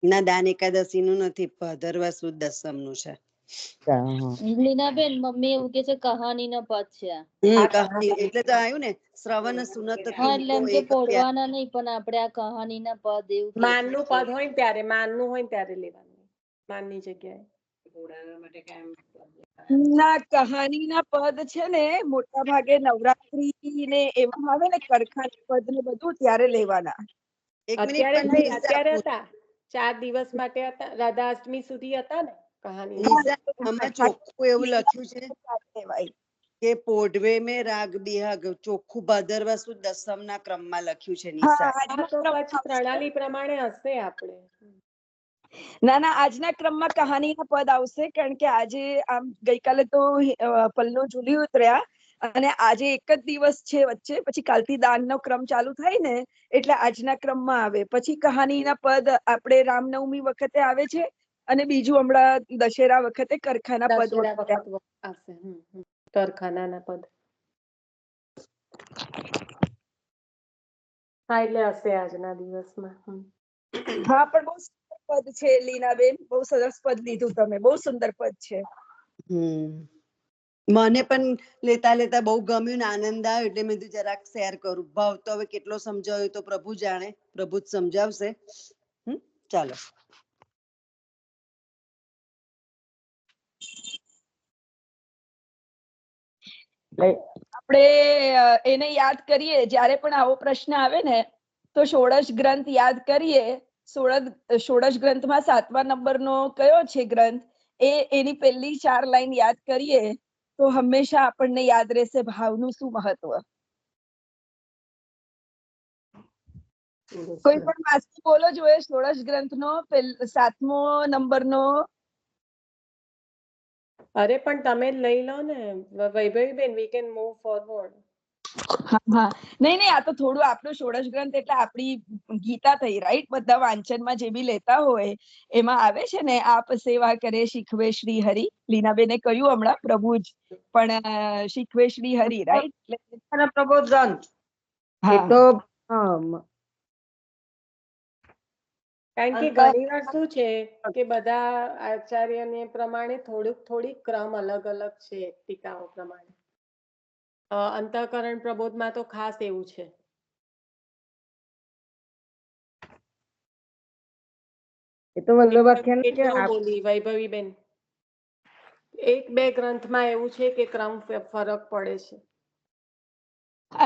ના, દાન એકાદશી નું નથી, ભાદરવા સુદ દસમ નું છે. લીનાબેન, મમ્મી એવું કે છે કહાની ના પદ છે. કહાની એટલે તો આવ્યું ને, શ્રવણ સુનત હા, એટલે એમ કે પોઢવાના નહીં, પણ આપણે આ કહાની ના પદ એવું માનનું પદ હોય ને ત્યારે, માનનું હોય ને ત્યારે લેવાનું, માનની જગ્યાએ. ના, કહાની ના પદ છે ને મોટા ભાગે નવરાત્રી ને એમાં આવે ને, કરખાના પદ ને બધું ત્યારે લેવાના. અત્યારે નહીં, અત્યારે હતા 4 દિવસ માટે હતા, રાધાષ્ટમી સુધી હતા ને કહાની. આમાં ચોખ્ખું એવું લખ્યું છે કે પોઢવે મે રાગ બિહાગ, ચોખ્ખું ભાદરવા સુદ દસમ ના ક્રમમાં લખ્યું છે નિશા. તો પછી પ્રણાલી પ્રમાણે હશે આપણે. ના, આજના ક્રમમાં કહાનીના પદ આવશે, કારણ કે આજે આમ ગઈકાલે તો પલ્લો ઝૂલી ઉતર્યા અને આજે એક જ દિવસ છે વચ્ચે, પછી કાલથી દાનનો ક્રમ ચાલુ થાય ને એટલે આજના ક્રમમાં આવે. પછી કહાનીના પદ આપણે રામનવમી વખતે આવે છે, અને બીજું હમણાં દશેરા વખતે કરખાના પદ આવશે. કરખાના પદ. હા, એટલે હશે આજના દિવસમાં. હા, પણ બહુ સુંદર પદ છે લીનાબેન, બહુ સરસ પદ લીધું તમે, બહુ સુંદર પદ છે. મને પણ લેતા બહુ ગમ્યું ને આનંદ આવ્યો, એટલે મેં જરાક શેર કરું. ભાવ તો હવે કેટલો સમજાવ્યો તો પ્રભુ જાણે, પ્રભુ જ સમજાવશે. ચાલો. આપણે એને યાદ કરીએ, જ્યારે પણ આવો પ્રશ્ન આવે ને તો ષોડશ ગ્રંથ યાદ કરીએ. ષોડશ ગ્રંથમાં 7મા નંબરનો કયો છે ગ્રંથ, એની પહેલી 4 લાઈન યાદ કરીએ તો હંમેશા આપણને યાદ રહેશે ભાવનું શું મહત્વ. કોઈ પણ માસ્ટર બોલો જોઈએ ષોડશ ગ્રંથનો 7મો નંબરનો. અરે પણ તમે જ લઈ લો ને વૈભવીબેન, વી કેન મૂવ ફોરવર્ડ. હા, નહીં, આ તો થોડું આપણું ષોડશ ગ્રંથ એટલે આપણી ગીતા થઈ, રાઈટ? બધા વાંચનમાં જે બી લેતા હોય એમાં આવે છે ને, આપ સેવા કરે શીખવે શ્રી હરિ. લીનાબેને કહ્યું હમણાં, પ્રભુ જ પણ શીખવે શ્રી હરિ, રાઈટ? પ્રબોધન. કારણ કે ઘણી વાર શું છે કે બધા આચાર્યને પ્રમાણે થોડીક ક્રમ અલગ અલગ છે ટીકાઓ પ્રમાણે. અંતઃકરણ પ્રબોધમાં તો ખાસ એવું છે. એ તો વલ્લભાખ્યાન બોલી વૈભવીબેન, 1-2 ગ્રંથમાં એવું છે કે ક્રમ ફરક પડે છે.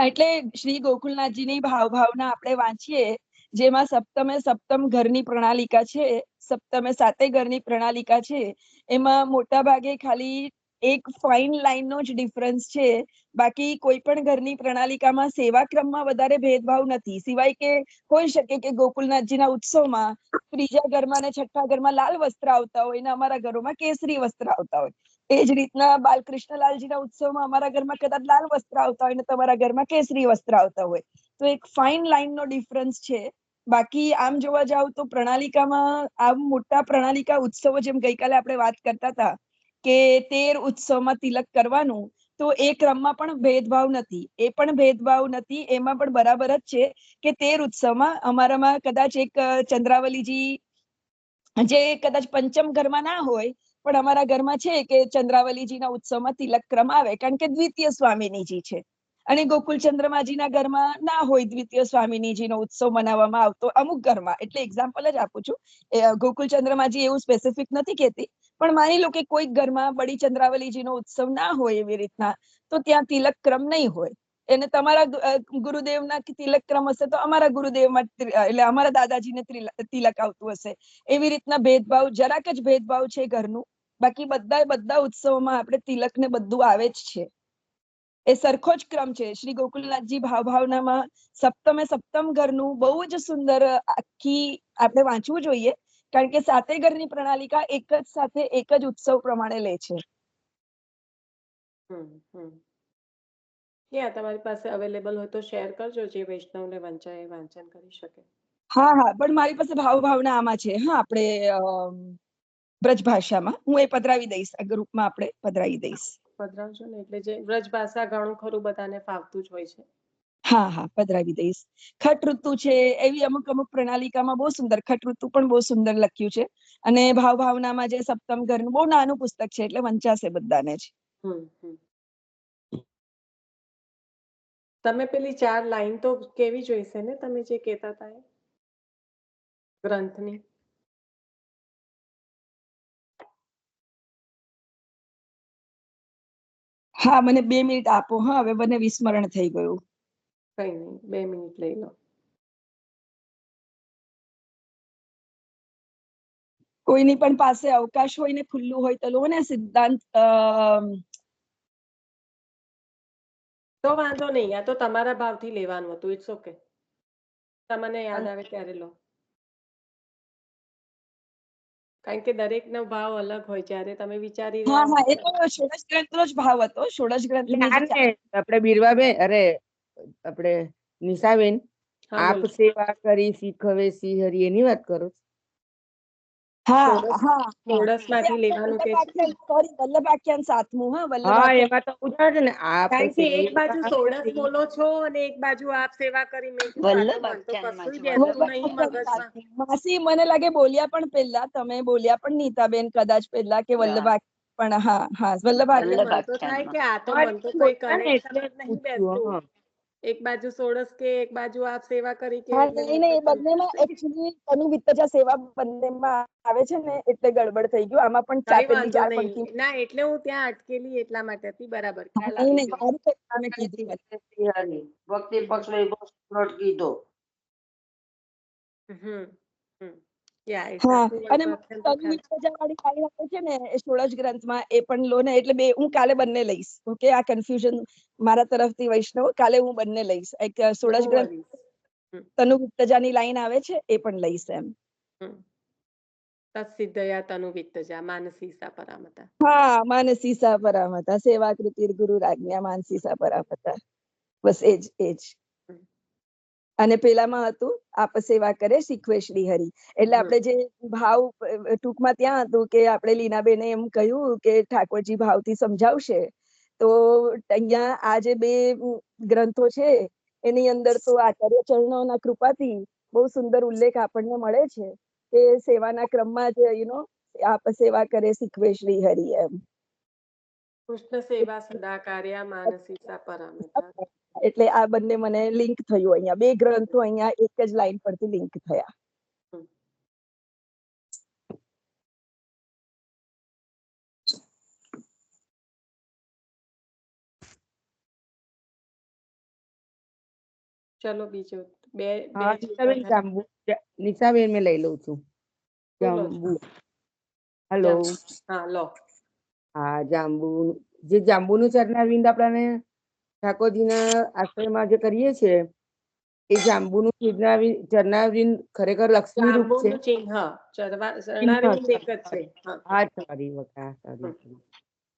એટલે શ્રી ગોકુલનાથજીની ભાવના આપણે વાંચીએ, જેમાં સપ્તમ ઘરની પ્રણાલિકા છે, સપ્તમે 7 ઘરની પ્રણાલિકા છે, એમાં મોટા ભાગે ખાલી એક ફાઇન લાઈનનો જ ડિફરન્સ છે. બાકી કોઈ પણ ઘરની પ્રણાલિકામાં સેવા ક્રમમાં વધારે ભેદભાવ નથી, સિવાય કે હોઈ શકે કે ગોકુલનાથજીના ઉત્સવમાં 3જા ઘરમાં ને 6ઠા ઘરમાં લાલ વસ્ત્ર આવતા હોય ને અમારા ઘરોમાં કેસરી વસ્ત્ર આવતા હોય. એ જ રીતના બાલકૃષ્ણલાલજીના ઉત્સવમાં અમારા ઘરમાં કદાચ લાલ વસ્ત્ર આવતા હોય ને તમારા ઘરમાં કેસરી વસ્ત્ર આવતા હોય. તો એક ફાઇન લાઈનનો ડિફરન્સ છે. બાકી આમ જોવા જાવ તો પ્રણાલિકામાં આમ મોટા પ્રણાલિકા ઉત્સવો, જેમ ગઈકાલે આપણે વાત કરતા હતા કે 13 ઉત્સવમાં તિલક કરવાનું, તો એ ક્રમમાં પણ ભેદભાવ નથી, એમાં પણ બરાબર જ છે કે 13 ઉત્સવમાં અમારામાં કદાચ એક ચંદ્રાવલીજી જે કદાચ પંચમ ઘરમાં ના હોય પણ અમારા ઘરમાં છે કે ચંદ્રાવલીજીના ઉત્સવમાં તિલક ક્રમ આવે, કારણ કે દ્વિતીય સ્વામિનીજી છે. અને ગોકુલ ચંદ્રમાજીના ઘરમાં ના હોય દ્વિતીય સ્વામિનીજીનો ઉત્સવ મનાવવામાં આવતો અમુક ઘરમાં, એટલે એક્ઝામ્પલ જ આપું છું. ગોકુલ ચંદ્રમાજી એવું સ્પેસિફિક નથી કહેતી, પણ માની લો કે કોઈક ઘરમાં બડી ચંદ્રાવલીજીનો ઉત્સવ ના હોય એવી રીતના, તો ત્યાં તિલક ક્રમ નહીં હોય. એને તમારા ગુરુદેવના તિલક ક્રમ હશે તો અમારા ગુરુદેવમાં એટલે અમારા દાદાજીને તિલક આવતું હશે. એવી રીતના ભેદભાવ, જરાક જ ભેદભાવ છે ઘરનું. બાકી બધા ઉત્સવોમાં આપણે તિલક ને બધું આવે જ છે. એ સરખો જ ક્રમ છે. શ્રી ગોકુલનાથજી ભાવનામાં સપ્તમ ઘરનું બહુ જ સુંદર આખી આપણે વાંચવું જોઈએ, કારણ કે સાતે ઘરની પ્રણાલિકા એક જ સાથે એક જ ઉત્સવ પ્રમાણે લે છે. તમારી પાસે અવેલેબલ હોય તો શેર કરજો, જે વૈષ્ણવને વંચાય વાંચન કરી શકે. હા, પણ મારી પાસે ભાવના આમાં છે. હા, આપણે બ્રજ ભાષામાં હું એ પધરાવી દઈશ, આ ગ્રુપમાં આપણે પધરાવી દઈશ. પધરાવજો ને, એટલે જે બ્રજ ભાષા ઘણું ખરું બધાને ફાવતું જ હોય છે. હા, પધરાવી દઈશ. ખટ ઋતુ છે એવી અમુક પ્રણાલિકામાં બહુ સુંદર, ખટ ઋતુ પણ બહુ સુંદર લખ્યું છે. અને ભાવનામાં જે સપ્તમ ઘરનું બહુ નાનું પુસ્તક છે, એટલે વંચાશે બધાને જ. તમે પેલી 4 લાઈન તો કેવી જોઈશે ને, તમે જે કહેતા હતા એ ગ્રંથની? હા, મને 2 મિનિટ આપો. હા, હવે મને વિસ્મરણ થઈ ગયું. કઈ નહીં, 2 મિનિટ લઈ લો. કોઈની પણ પાસે અવકાશ હોય ને ખુલ્લું હોય તો લો ને. સિદ્ધાંત તો વાંધો નહીં, આ તો તમારા ભાવથી લેવાનું હતું. ઇટ્સ ઓકે, તમને યાદ આવે ત્યારે લો, કારણ કે દરેકનો ભાવ અલગ હોય. જ્યારે તમે વિચારી રહ્યા હા, એ તો ષોડશ ગ્રંથનો જ ભાવ હતો. ષોડશ ગ્રંથની આપણે બીરવાબેન, અરે આપણે નિશાબેન, આપ બોલો. સેવા કરી શીખવે શ્રી હરિ, એની વાત કરો? ષોડશમાંથી લેવાનું કે છે. સોરી, વલ્લભાખ્યાન 7મું. હા, હા, વલ્લભાખ્યાન. એમાં તો પૂછાય છે ને, આપ કારણ કે એક બાજુ સેવા ષોડશ કરી. બોલો છો અને એક બાજુ આપ સેવા કરી. મેં કીધું આ તો મને તો કશું બેસતું નહીં મગજમાં. માસી, મને લાગે બોલ્યા પણ પહેલા, તમે બોલ્યા પણ નીતાબેન કદાચ પહેલા, કે વલ્લભાખ્યાન. પણ હા, વલ્લભાખ્યાન. મને તો થાય કે આ તો મને તો કોઈ કનેક્શન જ નહીં બેસતું. એક બાજુ ષોડશ કે એક બાજુ આપ સેવા કરી કે, એટલે નહીં, એ બંનેમાં એકચ્યુઅલી તનુ વિત્તજા સેવા બંનેમાં આવે છે ને, એટલે ગડબડ થઈ ગયું. આમાં પણ કઈ ચાપેલી વાંધો 4 નહીં. પંક્તિ. ના, એટલે હું ત્યાં અટકેલી એટલા માટે હતી. બરાબર, ખ્યાલ નહીં, આવી ગયો. સારું થયું તમે કીધું. ભક્તિ પક્ષ નોટ કીધો. હા, અને તનુ વિત્તજા વાળી લાઈન આવે છે ને એ ષોડશ ગ્રંથમાં, એ પણ લો ને. એટલે હું કાલે બંને લઈશ. ઓકે, આ કન્ફ્યુઝન મારા તરફથી વૈષ્ણવ, કાલે હું બંને લઈશ. એક ષોડશ ગ્રંથ તનુ વિત્તજાની લાઈન આવે છે, એ પણ લઈશ એમ. તત્સિદ્ધયા તનુ વિત્તજા માનસીસા પરામતા. હા, માનસીસા પરામતા સેવા કૃતિર ગુરુ રાજ્ઞા માનસીસા પરામતા. બસ એ જ. અને પેલામાં હતું આપ સેવા કરે શીખવે શ્રી હરિ. એટલે આપણે જે ભાવ ટૂંકમાં ત્યાં હતું કે આપણે લીનાબેને એમ કહ્યું કે ઠાકોરજી ભાવથી સમજાવશે. તો અહીંયા આ જે 2 ગ્રંથો છે એની અંદર તો આચાર્ય ચરણોના કૃપાથી બહુ સુંદર ઉલ્લેખ આપણને મળે છે કે સેવાના ક્રમમાં જ આપ સેવા કરે શીખવે શ્રી હરિ એમ. કૃષ્ણ સેવા સદા કાર્યા માનસીસા પરામતા. એટલે આ બંને મને લિંક થયું. અહીંયા 2 ગ્રંથો અહીંયા એક જ લાઈન પરથી લિંક થયા. ચલો બીજો નિશાબેન મેં લઈ લઉં છું. જાંબુ. હેલો. હા, લો. હા, જાંબુ. જે જાંબુનું ચરણારવિંદ આપણને ઠાકોરજીના આશ્રયમાં જે કરીએ છીએ, એ જાંબુનું ચરણારવિંદ ખરેખર લક્ષ્મી રૂપ છે.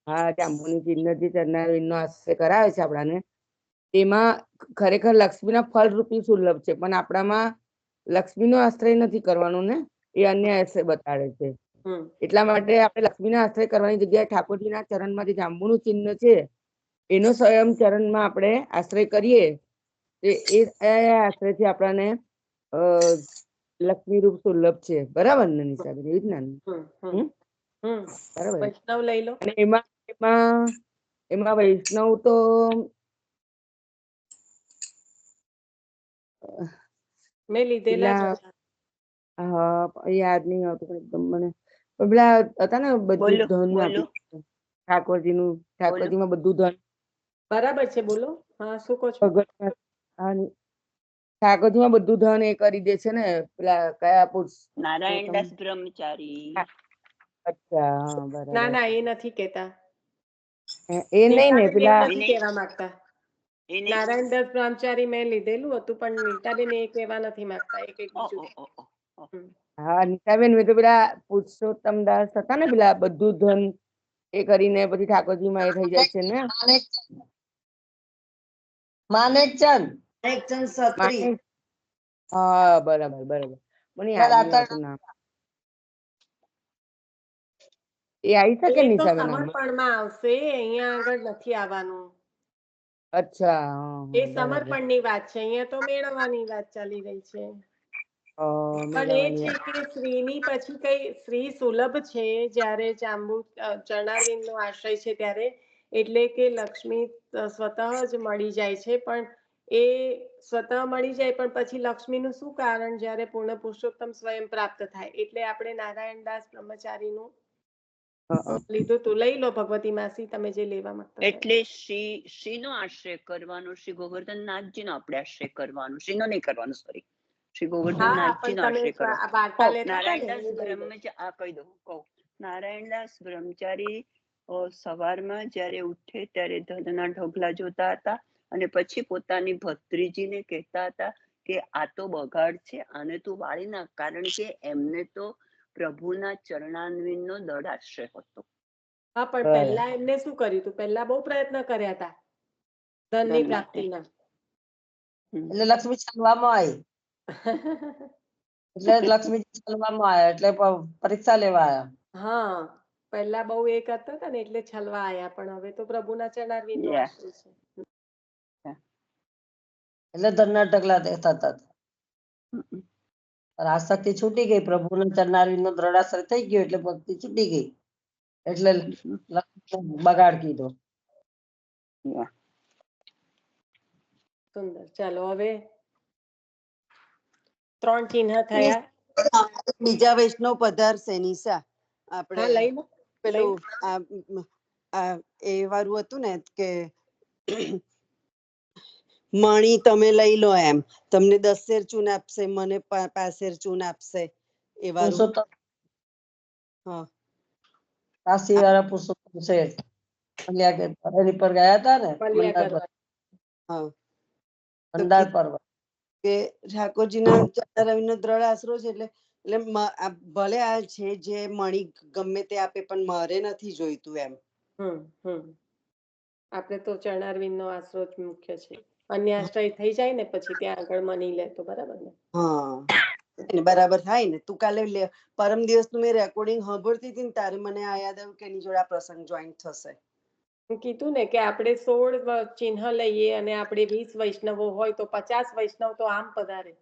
હા, જાંબુનું ચિહ્ન જે ચરણારવિંદનો આશ્રય કરાવે છે આપણાને, તેમાં ખરેખર લક્ષ્મીના ફળરૂપી સુલભ છે. પણ આપણામાં લક્ષ્મીનો આશ્રય નથી કરવાનો ને, એ અન્ય આશ્રય બતાડે છે. એટલા માટે આપણે લક્ષ્મીનો આશ્રય કરવાની જગ્યાએ ઠાકોરજીના ચરણમાં જે જાંબુનું ચિહ્ન છે એનો સ્વયં ચરણમાં આપણે આશ્રય કરીએ, એ આશ્રયથી આપણને લક્ષ્મી રૂપ સુલભ છે. બરાબર ને નિશાબેન? એવી જ ને? બરાબર. વૈષ્ણવ લઈ લો. અને એમાં એમાં એમાં વૈષ્ણવ તો મેં લીધેલા જ પેલા હતા. યાદ નહીં આવતું પણ એકદમ મને. પણ પેલા હતા ને બધું બોલો ધન બોલો આપી ઠાકોરજીમાં બધું ધન બરાબર છે, બોલો. હા, શું કહો છો? ભગત ઠાકોરજીમાં બધું ધન એ કરી દે છે ને પેલા કયા નારાયણદાસ બ્રહ્મચારી. અચ્છા, હા, ના બરાબર. ના, એ નથી કેતા. એ નહીં ને પેલા નથી કહેવા માંગતા. નારાયણદાસ બ્રહ્મચારી મેં લીધેલું હતું, પણ નીતાબેન એ કહેવા નથી માંગતા. એક બીજું. હા, નીતાબેન મેં તો પેલા પુરુષોત્તમ દાસ હતા ને પેલા બધું ધન એ કરીને પછી ઠાકોરજીમાં એ થઈ જાય છે ને માનેકચંદ સત્રી. હા, બરાબર બરાબર. મને યાદ નહીં આવતું નામ. એ આવી શકે એ તો નિશાબેન આમાં? સમર્પણમાં આવશે, અહીંયા આગળ નથી આવવાનું. અચ્છા, એ સમર્પણની વાત છે, અહીંયા તો મેળવવાની વાત ચાલી રહી છે. પણ એ છે કે શ્રીની પછી કઈ શ્રી સુલભ છે જ્યારે ચરણારવિંદનો આશ્રય છે ત્યારે, એટલે કે લક્ષ્મી સ્વતઃ જ મળી જાય છે. પણ એ સ્વતઃ મળી જાય પણ પછી લક્ષ્મીનું શું કારણ જ્યારે પૂર્ણ પુરુષોત્તમ સ્વયં પ્રાપ્ત થાય. એટલે આપણે નારાયણદાસ બ્રહ્મચારીનું લીધું તું. લઈ લો ભગવતી માસી, તમે જે લેવા માંગતા. એટલે શ્રીનો આશ્રય કરવાનો, શ્રી ગોવર્ધનનાથજી નો આપણે આશ્રય કરવાનો, શ્રીનો નહીં કરવાનો, સોરી, શ્રી ગોવર્ધનનાથજી નો આશ્રય કરવાનો. નારાયણદાસ બ્રહ્મચારી, આ કહી દઉં કહું, નારાયણદાસ બ્રહ્મચારી સવારમાં જ્યારે ઉઠે ત્યારે ધનના ઢગલા જોતા હતા અને પછી પોતાની ભત્રીજીને કહેતા હતા કે આ તો બગાડ છે, આને તું વાળી નાખ, કારણ કે એમને તો પ્રભુના ચરણારવિંદનો દળ આશ્રય હતો. હા, પણ પહેલા એમને શું કર્યું હતું? પહેલા બહુ પ્રયત્ન કર્યા હતા ધનની પ્રાપ્તિના. એટલે લક્ષ્મી છાનવામાં આવી. એટલે લક્ષ્મી છાનવામાં આવ્યા, એટલે પરીક્ષા લેવા આવ્યા. હા, પહેલા બહુ એ કરતા હતા ને એટલે છલવા આયા, પણ હવે તો પ્રભુના ચરણારવિંદનો આશ્રય છે. એટલે ધનના ઢગલા થતા હતા. આસક્તિ છૂટી ગઈ, પ્રભુના ચરણારવિંદનો દ્રઢાશ્રય થઈ ગયો એટલે ભક્તિ છૂટી ગઈ, એટલે બગાડ કીધો. સુંદર. ચાલો હવે 3 ચિહ્ન થયા. બીજા વૈષ્ણવ પધારશે નિશા. આપણે લઈ લો. પેલું એ વાળું હતું ને કે મણી તમે લઈ લો, એમ તમને 10 શેર ચૂન આપશે, મને 5 શેર ચૂન આપશે, એ વાળું. હા, કાશી વાળા પુરુષોત્તમ શેઠ હરિ પર ગયા હતા ને ભંડાર પર્વત, કે ઠાકોરજીના ચરણારવિંદનો દ્રઢ આશરો છે. એટલે ભલે આ છે જે મણી ગમે તે આપે, પણ મારે નથી જોઈતું એમ. આપણે તો ચરણારવિંદનો આશરો જ મુખ્ય છે. અન્ય આશ્રય થઈ જાય ને પછી ત્યાં આગળ મની લે તો બરાબર ને. હા, બરાબર થાય ને. તું કાલે પરમ દિવસનું મેં રેકોર્ડિંગ સાંભળતી હતી ને તારે મને આ યાદ આવ્યું કે એની જોડે આ પ્રસંગ જોઈન્ટ થશે. કીધું ને કે આપણે 16 ચિહ્ન લઈએ અને આપણે 20 વૈષ્ણવો હોય તો 50 વૈષ્ણવ તો આમ પધારે.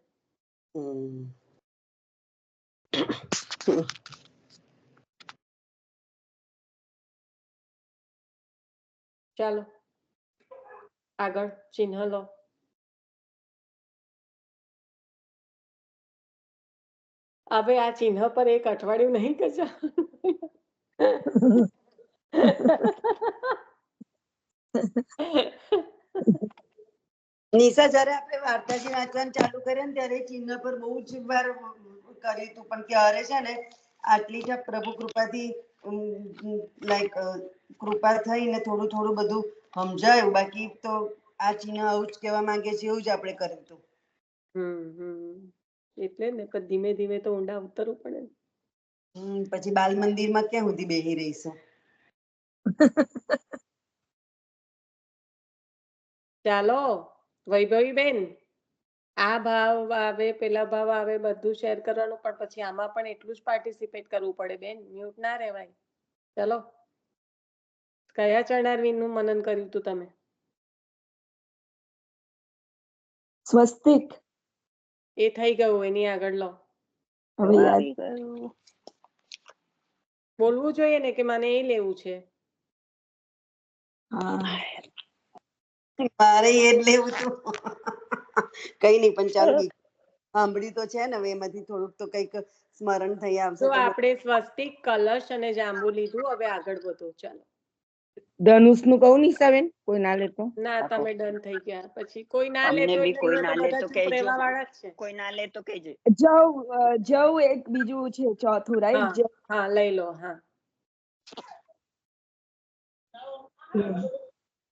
ચાલો આગળ ચિહ્ન લો. હવે આ ચિહ્ન પર એક અઠવાડિયું નહીં કજા. નિશા, જયારે આપણે વાર્તાજી વાંચવાનું ચાલુ કરીએ ને ત્યારે ચિહ્ન પર બહુ જ વાર કર્યું હતું, પણ ક્યારે છે ને આટલી જ પ્રભુ કૃપાથી લાઈક કૃપા થઈને થોડું થોડું બધું સમજાયું. બાકી તો આ ચિહ્ન આવું જ કહેવા માંગે છે એવું જ આપણે કર્યું હતું. એટલે ને પણ ધીમે ધીમે તો ઊંડા ઉતરવું પડે ને. પછી બાલ મંદિરમાં ક્યાં સુધી બેહી રહીશું. ચાલો વૈભવી બેન, આ ભાવ આવે પેલા ભાવ આવે બધું શેર કરવાનું, પણ પછી આમાં પણ એટલું જ પાર્ટિસિપેટ કરવું પડે બેન, મ્યુટ ના રહેવાય. ચલો, કયા ચરણારવિંદનું મનન કર્યું તું તમે? સ્વસ્તિક. એ થઈ ગયું, એની આગળ લો. હવે યાદ બોલવું જોઈએ ને કે મને એ લેવું છે. હા મારે એ જ લેવું હતું. કઈ નહીં, પણ ચાલો સાંભળ્યું તો છે ને, હવે એમાંથી થોડુંક તો કંઈક સ્મરણ થઈ આવશે તો તો આપણે સ્વસ્તિક, કલશ અને જાંબુ લીધું. હવે આગળ વધો. ચાલો. ધનુષ નું કહું નિશાબેન, કોઈ ના લેતો? ના, તમે ડન થઈ ગયા. પછી કોઈ ના અમને લેતો બી એટલે કોઈ અહીંયા ના તો લે બધા તો ચૂપ કહેજો. રહેવા વાળા જ છે. કોઈ ના લે તો કહેજો. જવ એક બીજું છે, ચોથું, હા રાઈટ? હા, લઈ લો. હા,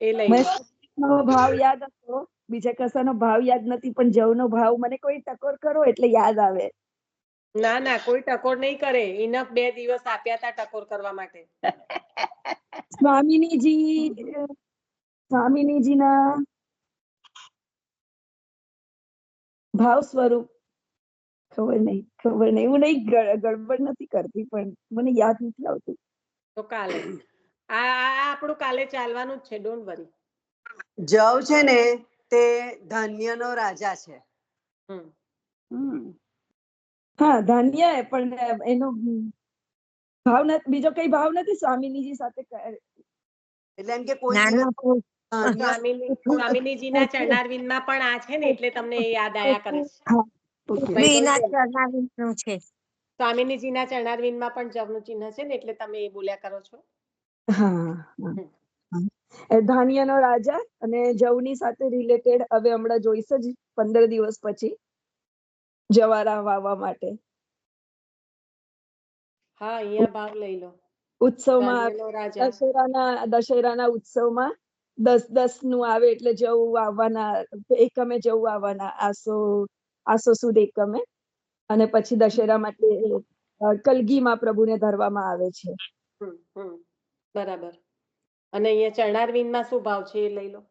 એ લઈ મને લો. નો ભાવ યાદ હતો, બીજા કશાનો ભાવ યાદ નથી, પણ જવનો ભાવ મને કોઈ ટકોર કરો એટલે યાદ આવે. ના ના, કોઈ ટકોર નહીં કરે. ઇનફ 2 દિવસ આપ્યા હતા ટકોર કરવા માટે. સ્વામિનીજીના ભાવ સ્વરૂપ ખબર નહીં. હું નહીં ગડબડ નથી કરતી, પણ મને યાદ નથી આવતું. તો કાલે આ આપણું કાલે ચાલવાનું જ છે. Don't worry. જવ છે ને તે ધાન્યનો રાજા છે. હા, ધાન્ય, પણ એનો ભાવ નથી, બીજો કઈ ભાવ નથી સ્વામિનીજી સાથે. એટલે એમ કે કોઈ દિવસ ધાન્ય સ્વામિનીજીના ચરણારવિંદમાં પણ આ છે ને, એટલે તમને એ યાદ આયા કરે છે. હા, ઓકે. સ્વામિનીજીના ચરણારવિંદમાં પણ જવનું ચિહ્ન છે ને, એટલે તમે એ બોલ્યા કરો છો. હા, ધાન્યનો રાજા અને જવની સાથે રિલેટેડ હવે હમણાં જોઈશ જ 15 દિવસ પછી જવારા વાવવા માટે. હા, અહીંયા ભાગ લઈ લો. ઉત્સવમાં ધાન્યનો રાજા. દશેરાના ઉત્સવમાં 10-10 નું આવે એટલે જવ વાવવાના, એકમે જવ વાવવાના, આસો સુદ એકમે. અને પછી દશેરા માટે કલગીમાં પ્રભુને ધરવામાં આવે છે. બરાબર. અને અહીંયા ચરણારવિંદમાં શું ભાવ છે એ લઈ લો.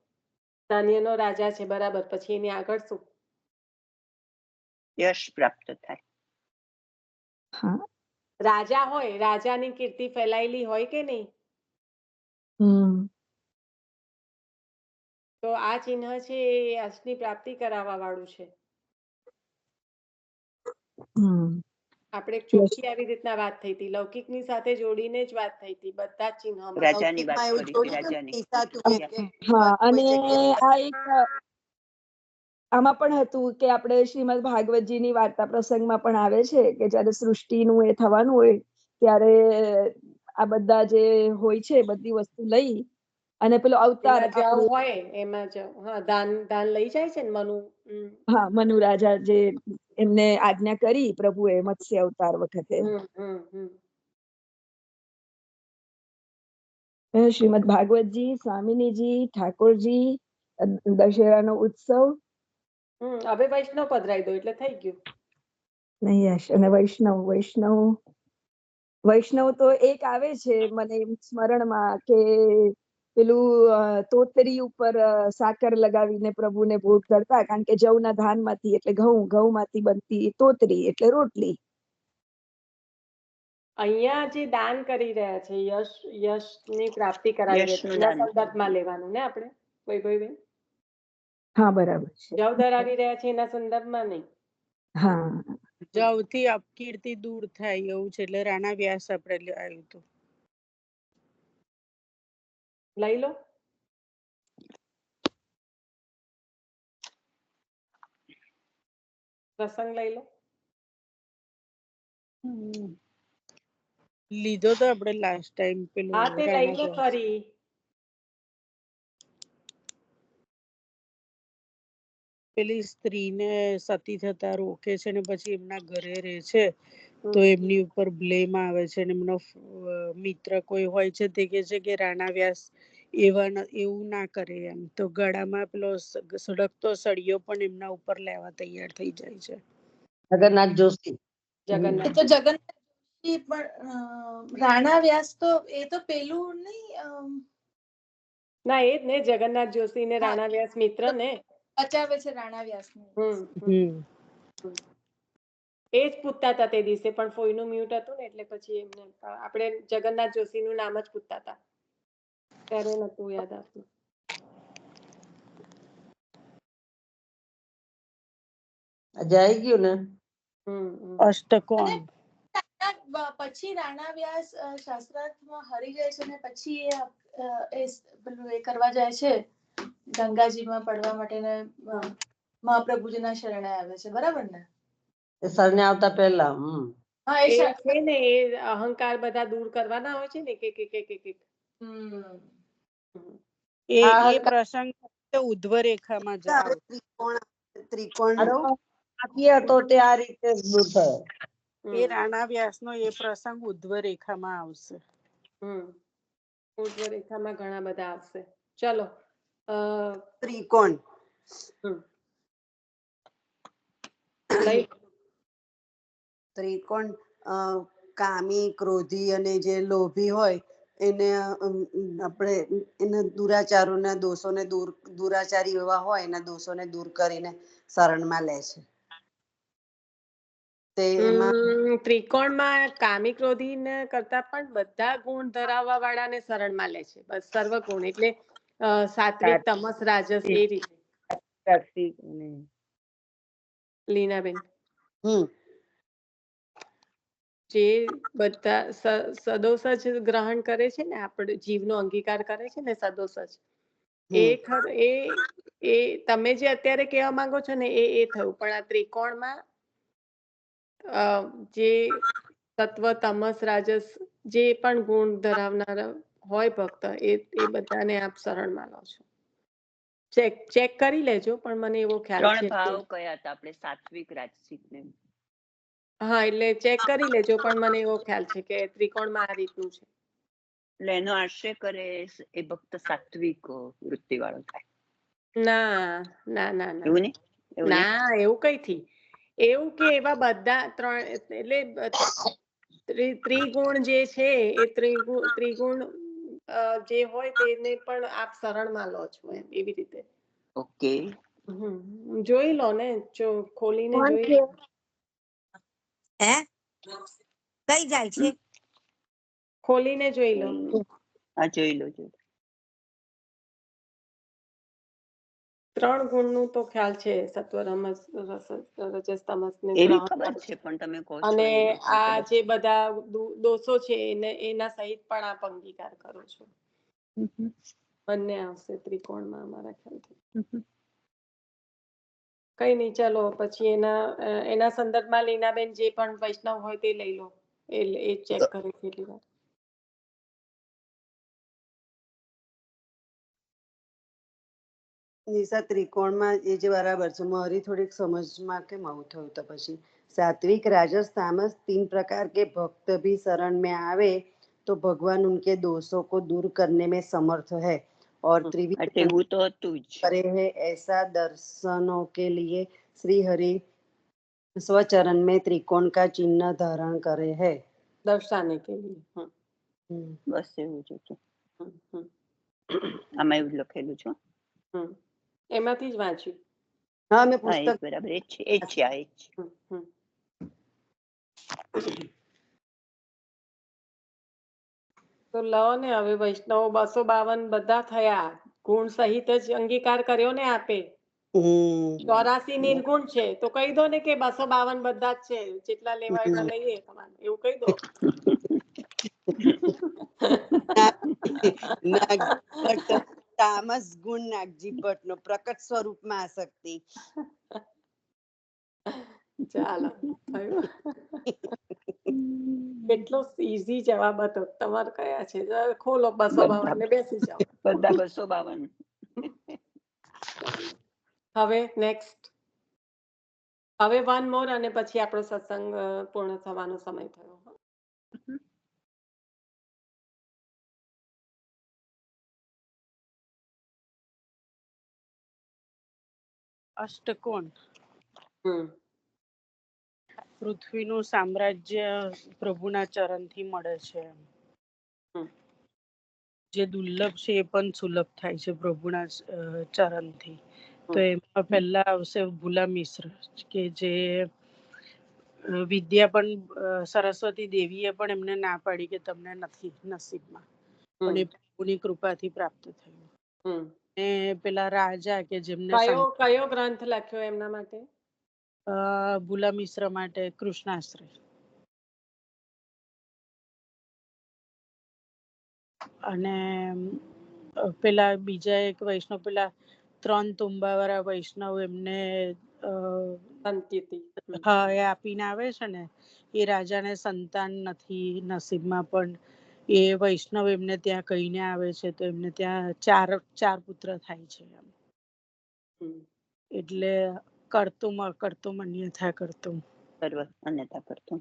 ધાન્યનો રાજા છે, બરાબર. પછી એની આગળ શું? યશ પ્રાપ્ત થાય. હા, રાજા હોય, રાજાની કીર્તિ ફેલાયેલી હોય કે નહીં? તો આ ચિહ્ન છે એ યશની પ્રાપ્તિ કરાવવા વાળું છે. આપણે ચોખ્ખી આવી રીતના વાત થઈ હતી. લૌકિકની સાથે જોડીને જ વાત થઈ હતી, બધા જ ચિહ્નોમાં. રાજાની વાત એવું કરી હતી, જોયું રાજાની. હા, અને આ એક આમાં પણ હતું કે આપણે શ્રીમદ ભાગવતજીની વાર્તા પ્રસંગમાં પણ આવે છે કે જયારે સૃષ્ટિનું એ થવાનું હોય ત્યારે આ બધા જે હોય છે બધી વસ્તુ લઈ અને પેલો અવતાર જવ હોય એમાં જવ, હા, દાન લઈ જાય છે ને મનુ. હા, મનુ રાજા જે એમને આજ્ઞા કરી પ્રભુએ મત્સ્ય અવતાર વખતે. શ્રીમદ ભાગવતજી, સ્વામિનીજી, ઠાકોરજી, દશેરાનો ઉત્સવ. હવે વૈષ્ણવ પધરાઈ દો એટલે થઈ ગયું. યશ અને વૈષ્ણવ તો એક આવે છે મને સ્મરણમાં કે પેલું તોતરી ઉપર સાકર લગાવીને પ્રભુને ભોગ કરતા, કારણ કે જવના ધાનમાંથી, એટલે ઘઉંમાંથી બનતી તોતરી એટલે રોટલી. અહીંયા જે દાન કરી રહ્યા છે, યશની પ્રાપ્તિ કરાવી રહ્યા છે, એના સંદર્ભમાં લેવાનું ને આપણે. વૈભવીબેન, હા, બરાબર છે. જવ ધરાવી રહ્યા છે એના સંદર્ભમાં નહીં. હા, જવથી અપકીર્તિ દૂર થાય એવું છે, એટલે રાણા વ્યાસ આપણે આવ્યું હતું. લઈ લો. પ્રસંગ લઈ લો. લીધો તો આપણે લાસ્ટ ટાઈમ પેલું. હા, તે લઈ લો ખરી. પેલી સ્ત્રીને સતી થતા રોકે છે ને પછી એમના ઘરે રહે છે, તો એમની ઉપર બ્લેમ આવે છે અને એમનો મિત્ર કોઈ હોય છે તે કે છે કે રાણા વ્યાસ એવું ના કરે એમ, તો ગળામાં પેલો સળગતો સળિયો પણ એમના ઉપર લેવા તૈયાર થઈ જાય છે. જગન્નાથ જોશી. જગન્નાથ. તો જગન્નાથ જોશી પણ રાણા વ્યાસ તો એ તો પેલું નહીં. ના, એ જ ને, જગન્નાથ જોશી ને રાણા વ્યાસ મિત્ર ને બચાવે છે રાણા વ્યાસ ને. એ જ પૂછતા હતા તે દિવસે, પણ ફોઈનું મ્યુટ હતું ને એટલે પછી એમને આપણે જગન્નાથ જોશીનું નામ જ પૂછતા હતા, ત્યારે નતું યાદ આવતું. જઈ ગયું ને. અષ્ટકોણ પછી રાણા વ્યાસ શાસ્ત્રાર્થમાં હરી જાય છે ને પછી પેલું એ કરવા જાય છે ગંગાજીમાં પડવા માટે ને મહાપ્રભુજીના શરણે આવે છે, બરાબર ને? એ સરને આવતા પહેલા હા એ છે ને એ અહંકાર બધા દૂર કરવાના હોય છે ને એક. એ પ્રસંગ ઉધ્વ રેખામાં જ આવે. ત્રિકોણ આપીએ તો તે આ રીતે દૂર થયો. એ રાણા વ્યાસનો એ પ્રસંગ ઉધ્વ રેખામાં આવશે. ઉધ્વ રેખામાં ઘણા બધા આવશે. ચલો ત્રિકોણ ત્રિકોણ કામી, ક્રોધી અને જે લોભી હોય એને આપણે એના દુરાચારોના દોષોને દુરાચારી એવા હોય એના દોષોને દૂર કરીને શરણમાં લે છે. ત્રિકોણમાં કામી ક્રોધી કરતા પણ બધા ગુણ ધરાવવા વાળાને શરણમાં લે છે. બસ સર્વ ગુણ એટલે સાત્વિક, તમસ, રાજસ એ રીતે. લીનાબેન જે બધા સદોષ જ ગ્રહણ કરે છે ને, આપણે જીવનો અંગીકાર કરે છે ને સદોષ જ, એ તમે જે અત્યારે કહેવા માંગો છો ને એ થયું. પણ આ ત્રિકોણમાં જે તત્વ, તમસ, રાજસ જે પણ ગુણ ધરાવનારા હોય ભક્ત એ બધાને આપ શરણમાં લો છો. ચેક કરી લેજો, પણ મને એવો ખ્યાલ છે. 3 ભાવ કયા હતા આપણે? સાત્વિક, રાજસિક ને? હા, એટલે ચેક કરી લેજો, પણ મને એવો ખ્યાલ છે કે ત્રિકોણમાં આ રીતનું છે. એટલે એનો આશ્રય કરે એ ભક્ત સાત્વિક વૃત્તિ વાળો થાય? ના, એવું નહીં? ના, એવું કઈથી એવું કે એવા બધા 3 એટલે ત્રિગુણ જે છે એ ત્રિગુણ જે હોય તેને પણ આપ શરણમાં લો છો એમ, એવી રીતે. ઓકે, જોઈ લો ને, ખોલીને જોઈ લો. કઈ જાય છે? ખોલીને જોઈ લો. હા, જોઈ લો. 3 ગુણનું તો ખ્યાલ છે, સત્વ, રજસ, તમસ ને એવી ખબર છે, પણ તમે કહો છો અને આ જે બધા દોષો છે એના સહિત પણ આપ અંગીકાર કરો છો. બંને આવશે ત્રિકોણમાં અમારા ખ્યાલથી. કઈ નહીં, ચાલો પછી એના સંદર્ભમાં લીનાબેન જે પણ વૈષ્ણવ હોય તે લઈ લો, એ ચેક કરે કેટલી વાર. નિશા, ત્રિકોણમાં એ જે બરાબર છે, મારી થોડીક समझમાં કેમ આવું થયું તો પછી सात्विक, राजस, तामस 3 प्रकार के भक्त भी शरण में आवे तो भगवान उनके दोषों को दूर करने में समर्थ है और त्रिविध करे है। ऐसा दर्शनों के लिए श्री हरि स्वचरण में त्रिकोण का चिन्ह धारण करे है, दर्शाने के लिए. બસ એવું જ હતું. આમાં એવું લખેલું છે. એમાંથી જ વાંચ્યું. હા, મેં પુસ્તક બરાબર એ જ છે. તો લો ને, હવે વૈષ્ણવ 252 બધા થયા, ગુણ સહિત જ અંગીકાર કર્યો ને આપે. 84 નિર્ગુણ છે, તો કહી દો ને કે 252 બધા જ છે, જેટલા લેવા એટલા લઈએ, તમારે એવું કહી દો. તામસ ગુણ નાગજી ભટ્ટ નો પ્રકટ સ્વરૂપમાં આસક્તિ. ચાલો, થયું. કેટલો ઈઝી જવાબ હતો. તમારે કયા છે? ખોલો 252 ને બેસી જાઓ. બધા 252. હવે નેક્સ્ટ, હવે 1 મોર અને પછી આપણો સત્સંગ પૂર્ણ થવાનો સમય થયો. અષ્ટકોણ. પૃથ્વીનું સામ્રાજ્ય પ્રભુના ચરણથી મળે છે. જે દુર્લભ છે એ પણ સુલભ થાય છે પ્રભુના ચરણથી. તો એમાં પહેલા આવશે ભૂલા મિશ્ર, કે જે વિદ્યા પણ સરસ્વતી દેવીએ પણ એમને ના પાડી કે તમને નથી નસીબમાં, પણ એ પ્રભુની કૃપાથી પ્રાપ્ત થયું. ને પેલા રાજા કે જેમને કયો ગ્રંથ લખ્યો એમના માટે? ભૂલા મિશ્ર માટે કૃષ્ણાશ્રય. અને પેલા બીજા એક વૈષ્ણવ, પેલા 3 તુંબા વાળા વૈષ્ણવ, એમને શાંતિથી. હા એ આપીને આવે છે ને, એ રાજાને સંતાન નથી નસીબમાં, પણ એ વૈષ્ણવ એમને ત્યાં કહીને આવે છે તો એમને ત્યાં ચાર પુત્ર થાય છે એમ. એટલે કરતું અન્યથા કરતું. સર્વ અન્યથા કરતું.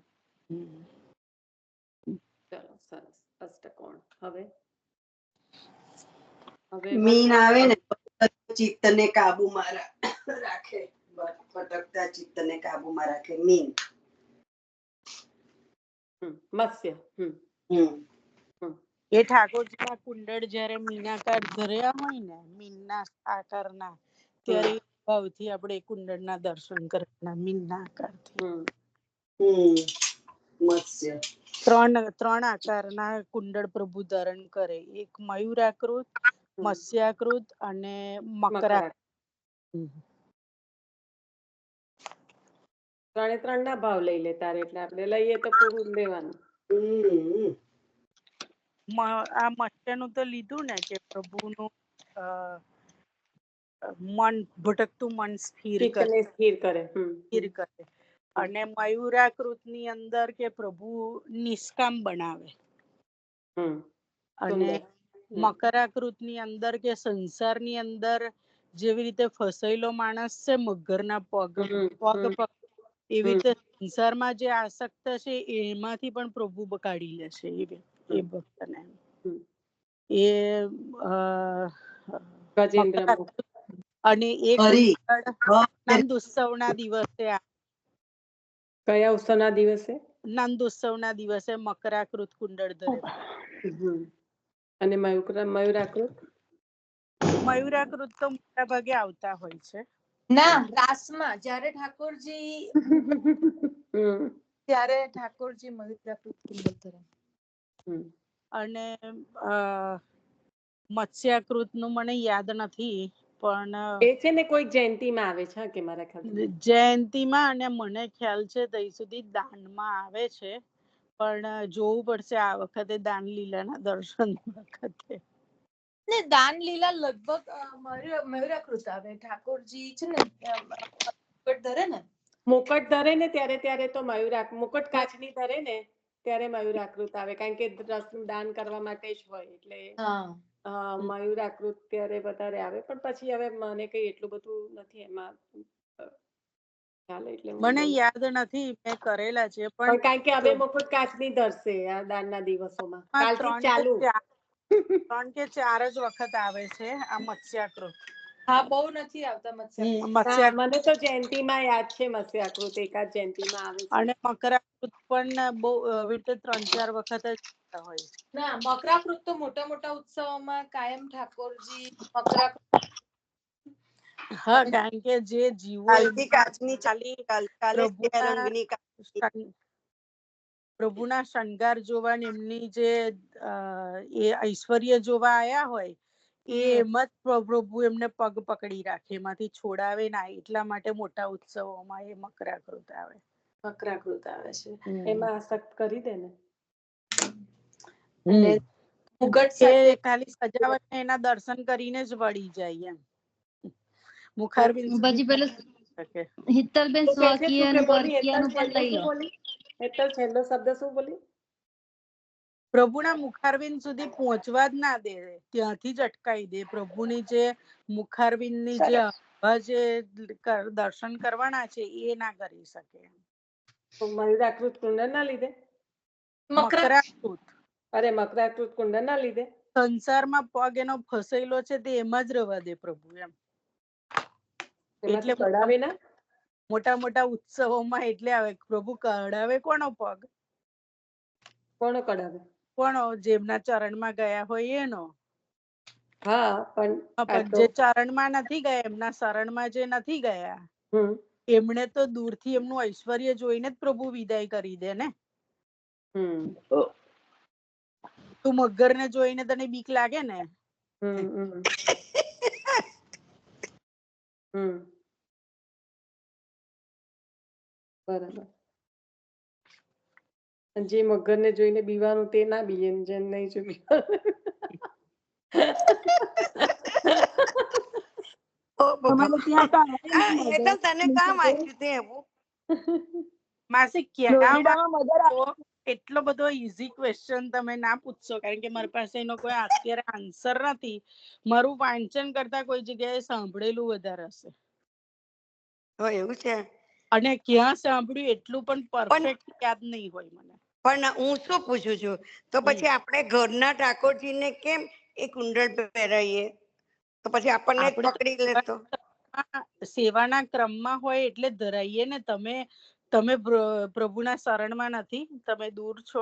ચલો સરસ. અષ્ટકોણ. હવે મીન આવે ને ચિત્તને કાબુમાં રાખે, ભટકતા ચિત્તને કાબુમાં રાખે મીન. મત્સ્ય. એ ઠાકોરજીના કુંડળ જયારે મીનાકાર ધર્યા હોય ને, મીનના આકારના, ત્યારે ભાવથી આપણે કુંડળના દર્શન કરવાના મીનના આકારથી. મત્સ્ય. ત્રણ આકારના કુંડળ પ્રભુ ધારણ કરે. એક મયુરાકૃત, મત્સ્યાકૃત અને મકરાકૃત. ત્રણે ના ભાવ લઈ લે તારે, એટલે આપણે લઈએ તો પૂરું લેવાનું. આ મત્સ્યનું તો લીધું ને કે પ્રભુનું મન, ભટકતું મન સ્થિર કરે. અને મયુરાકૃત ની અંદર કે પ્રભુ નિષ્કામ બનાવે. અને મકરાકૃત ની અંદર કે સંસારની અંદર જેવી રીતે ફસાયેલો માણસ છે મગરના પગ એવી રીતે સંસારમાં જે આસક્ત છે એમાંથી પણ પ્રભુ કાઢી લેશે એ ભક્તને. એ અને એક નંદ ઉત્સવના દિવસે, કયા ઉત્સવના દિવસે? નંદ ઉત્સવના દિવસે મકરાકૃત કુંડળ ધરે. અને મયુરાકૃત? મયુરાકૃત તો મોટા ભાગે આવતા હોય છે. ના, રાસમાં જ્યારે ઠાકોરજી મયુરાકૃત કુંડળ ધરે. અને મત્સ્યાકૃત નું મને યાદ નથી, પણ એ છે ને કોઈ જયંતીમાં આવે છે કે મારા ખ્યાલથી. જયંતીમાં, અને મને ખ્યાલ છે ત્યાં સુધી દાનમાં આવે છે, પણ જોવું પડશે આ વખતે દાન લીલાના દર્શન વખતે. ને દાન લીલા લગભગ મયુરાકૃત આવે. ઠાકોરજી છે ને મુકટ ધરે ને, મુકટ ધરે ને ત્યારે તો મુકટ કાચની ધરે ને ત્યારે મયુરાકૃત આવે, કારણ કે દાન કરવા માટે જ હોય, એટલે મયુરાકૃત ત્યારે વધારે આવે. પણ પછી હવે મને કઈ એટલું બધું નથી એમાં ખ્યાલ, એટલે મને યાદ નથી, મેં કરેલા છે. પણ કારણ કે હવે મુકટ કાચની ધરશે આ દાનના દિવસોમાં, કાલથી ચાલુ 3 કે 4 જ વખત આવે છે આ મત્સ્યાકૃત. હા, બહુ નથી આવતા મત્સ્યાકૃત. મને તો જયંતીમાં યાદ છે મત્સ્યાકૃત, એકાદ જયંતીમાં આવે છે. અને મકરાકૃત પણ બહુ આવી રીતે 3-4 વખત જ હોય. ના, મકરાકૃત તો મોટા મોટા ઉત્સવોમાં કાયમ ઠાકોરજી મકરાકૃત. હા, કારણ કે જે જીવો પ્રભુના શણગાર જોવા, એમની જે એ ઐશ્વર્ય જોવા આયા હોય, એમાં જ પ્રભુ એમને પગ પકડી રાખે, એમાંથી છોડાવે ના, એટલા માટે મોટા ઉત્સવોમાં એ મકરાકૃત આવે. મકરાકૃત આવે છે. એમાં આસક્ત કરી દે ને. ખાલી સજાવટ ને એના દર્શન કરીને જ વળી જાય એમ. મુખારબિંદ હિતલબેન સ્વકીય અને પરકીયનું પણ લઈ લો. હેતલ, છેલ્લો શબ્દ શું બોલી? પ્રભુના મુખારબિંદ સુધી પહોંચવા જ ના દે, ત્યાંથી જ અટકાવી દે. પ્રભુની જે મુખારબિંદની જે દર્શન કરવાના છે એ ના કરી શકે. મયુરાકૃત કુંડળ ના લીધે? મકરાકૃત. અરે, મકરાકૃત કુંડળ ના લીધે? સંસારમાં પગ એનો ફસાયેલો છે તે એમાં જ રવા દે પ્રભુ એમ. એટલે મોટા મોટા ઉત્સવોમાં એટલે આવે પ્રભુ કઢાવે કોનો પગ? કોનો કઢાવે? કોનો? જેમના ચરણમાં ગયા હોય એનો. હા, પણ જે ચરણમાં નથી ગયા, એમના શરણમાં જે નથી ગયા, એમણે તો દૂરથી એમનું ઐશ્વર્ય જોઈને જ પ્રભુ વિદાય કરી દે ને. તું મગર ને જોઈને તને બીક લાગે ને? બરાબર. જે મગરને જોઈને બીવાનું તે ના બીએ ને જેમ નહીં જો ઓ બાબા. અમારે ત્યાં તો આવે ને એ મગર. તો તને કામ વાંચ્યું તે એવું. માસી ક્યાં ફ્લોરિડામાં મગર આવે. એટલો બધો ઈઝી ક્વેશ્ચન તમે ના પૂછશો, કારણ કે મારી પાસે એનો કોઈ અત્યારે આન્સર નથી. મારું વાંચન કરતા કોઈ જગ્યાએ સાંભળેલું વધારે હશે, હો એવું છે. અને ક્યાં સાંભળ્યું એટલું પણ પણ પરફેક્ટ યાદ નહીં હોય મને. પણ હું શું પૂછું છું, તો પછી આપણે ઘરના ઠાકોરજીને કેમ એ કુંડળ પહેરાવીએ? તો પછી આપણને જ આપણે પકડી લે તો? સેવાના ક્રમમાં હોય એટલે ધરાઈએ ને. તમે પ્રભુના શરણમાં નથી, તમે દૂર છો.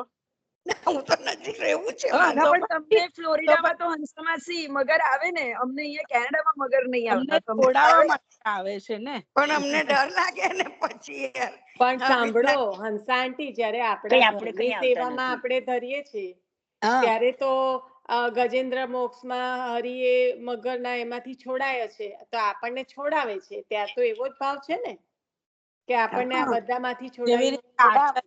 હું તો નજીક રહેવું છે ના મારે. પણ તમને ફ્લોરિડામાં તો હંસમાસી મગર આવે ને, અમને અહીંયા કેનેડામાં મગર નહીં અમને આવતા. તમને છોડાવવા આવે? માટે આવે છે ને. પણ અમને ડર લાગે ને પછી યાર. પણ આવી સાંભળો રીતના હંસા આંટી, જ્યારે કઈ આપણા આપણે ઘરની કઈ આવતા સેવામાં નથી. આપણે ધરીએ છીએ હા ત્યારે તો ગજેન્દ્ર મોક્ષમાં હરિએ મગરના એમાંથી છોડાય છે, તો આપણને છોડાવે છે ત્યાં તો એવો જ ભાવ છે ને કે આપણને આ હા. બધામાંથી જેવી છોડાવીને રીતે છોડાવે.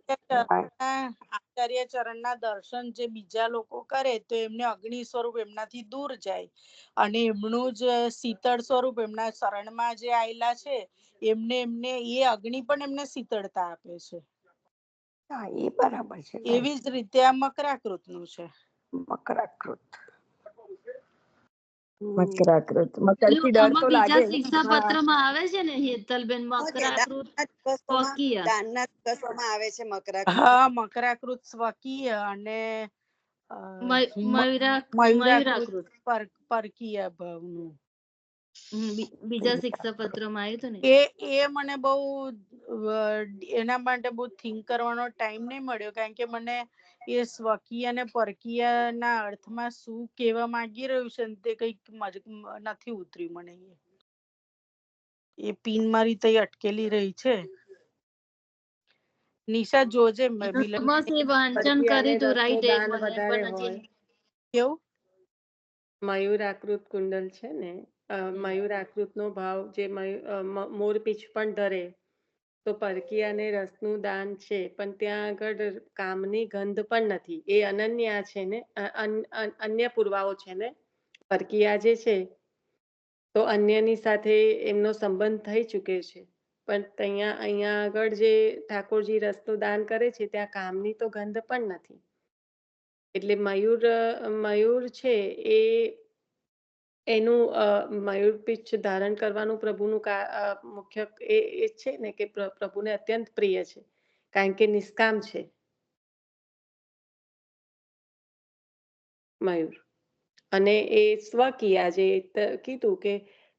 આચાર્ય ચરણના દર્શન જે બીજા લોકો કરે તો એમને અગ્નિ સ્વરૂપ એમનાથી દૂર જાય, અને એમનું જ શીતળ સ્વરૂપ એમના શરણમાં જે આયેલા છે એમને એ અગ્નિ પણ એમને શીતળતા આપે છે. હા એ બરાબર છે. એવી જ રીતે આ મકરાકૃત નું છે. મકરાકૃત. મકરાકૃત. પેલું મકરથી ડર આમાં તો બીજા લાગે. શિક્ષાપત્રમાં આવે છે ને હેતલબેન, મકરાકૃત સ્વકીય. દાનના દિવસોમાં આવે છે મકરાકૃત. હા, મકરાકૃત સ્વકીય અને મયુરાકૃત મયુરાકૃત પરકીય ભાવનું. બીજા શિક્ષાપત્રમાં આવ્યું હતું ને. એ મને બહુ એના માટે બહુ થિંક કરવાનો ટાઈમ નહીં મળ્યો, કારણ કે મને એ સ્વકીય અને પરકીય ના અર્થમાં શું કહેવા માંગી રહ્યું છે તે કઈક નથી ઉતર્યું મને. એ પિન મારી તઈ અટકેલી રહી છે. નિશા જોજે મિલન બસ એ વાંચન પરકીયાને કર્યું તું રસનું રાઈટ, દાન મને વધારે પણ હોય. હજી કેવું મયુરાકૃત કુંડલ છે ને, મયુરાકૃત નો ભાવ જે મોરપીંછ પણ ધરે તો પરકીયાને રસનું દાન છે, પણ ત્યાં આગળ કામની ગંધ પણ નથી. એ અનન્ય છે ને, અન્ય પુરવાઓ છે ને. પરકીયા જે છે તો અન્યની સાથે એમનો સંબંધ થઈ ચુકે છે, પણ અહીંયા આગળ જે ઠાકોરજી રસનું દાન કરે છે ત્યાં કામની તો ગંધ પણ નથી. એટલે મયુર છે એ એનું મયુરપીંછ ધારણ કરવાનું પ્રભુનું મુખ્ય એ છે ને કે પ્રભુને અત્યંત પ્રિય છે, કારણ કે નિષ્કામ છે મયુર. અને એ સ્વકીયા જે કીધું કે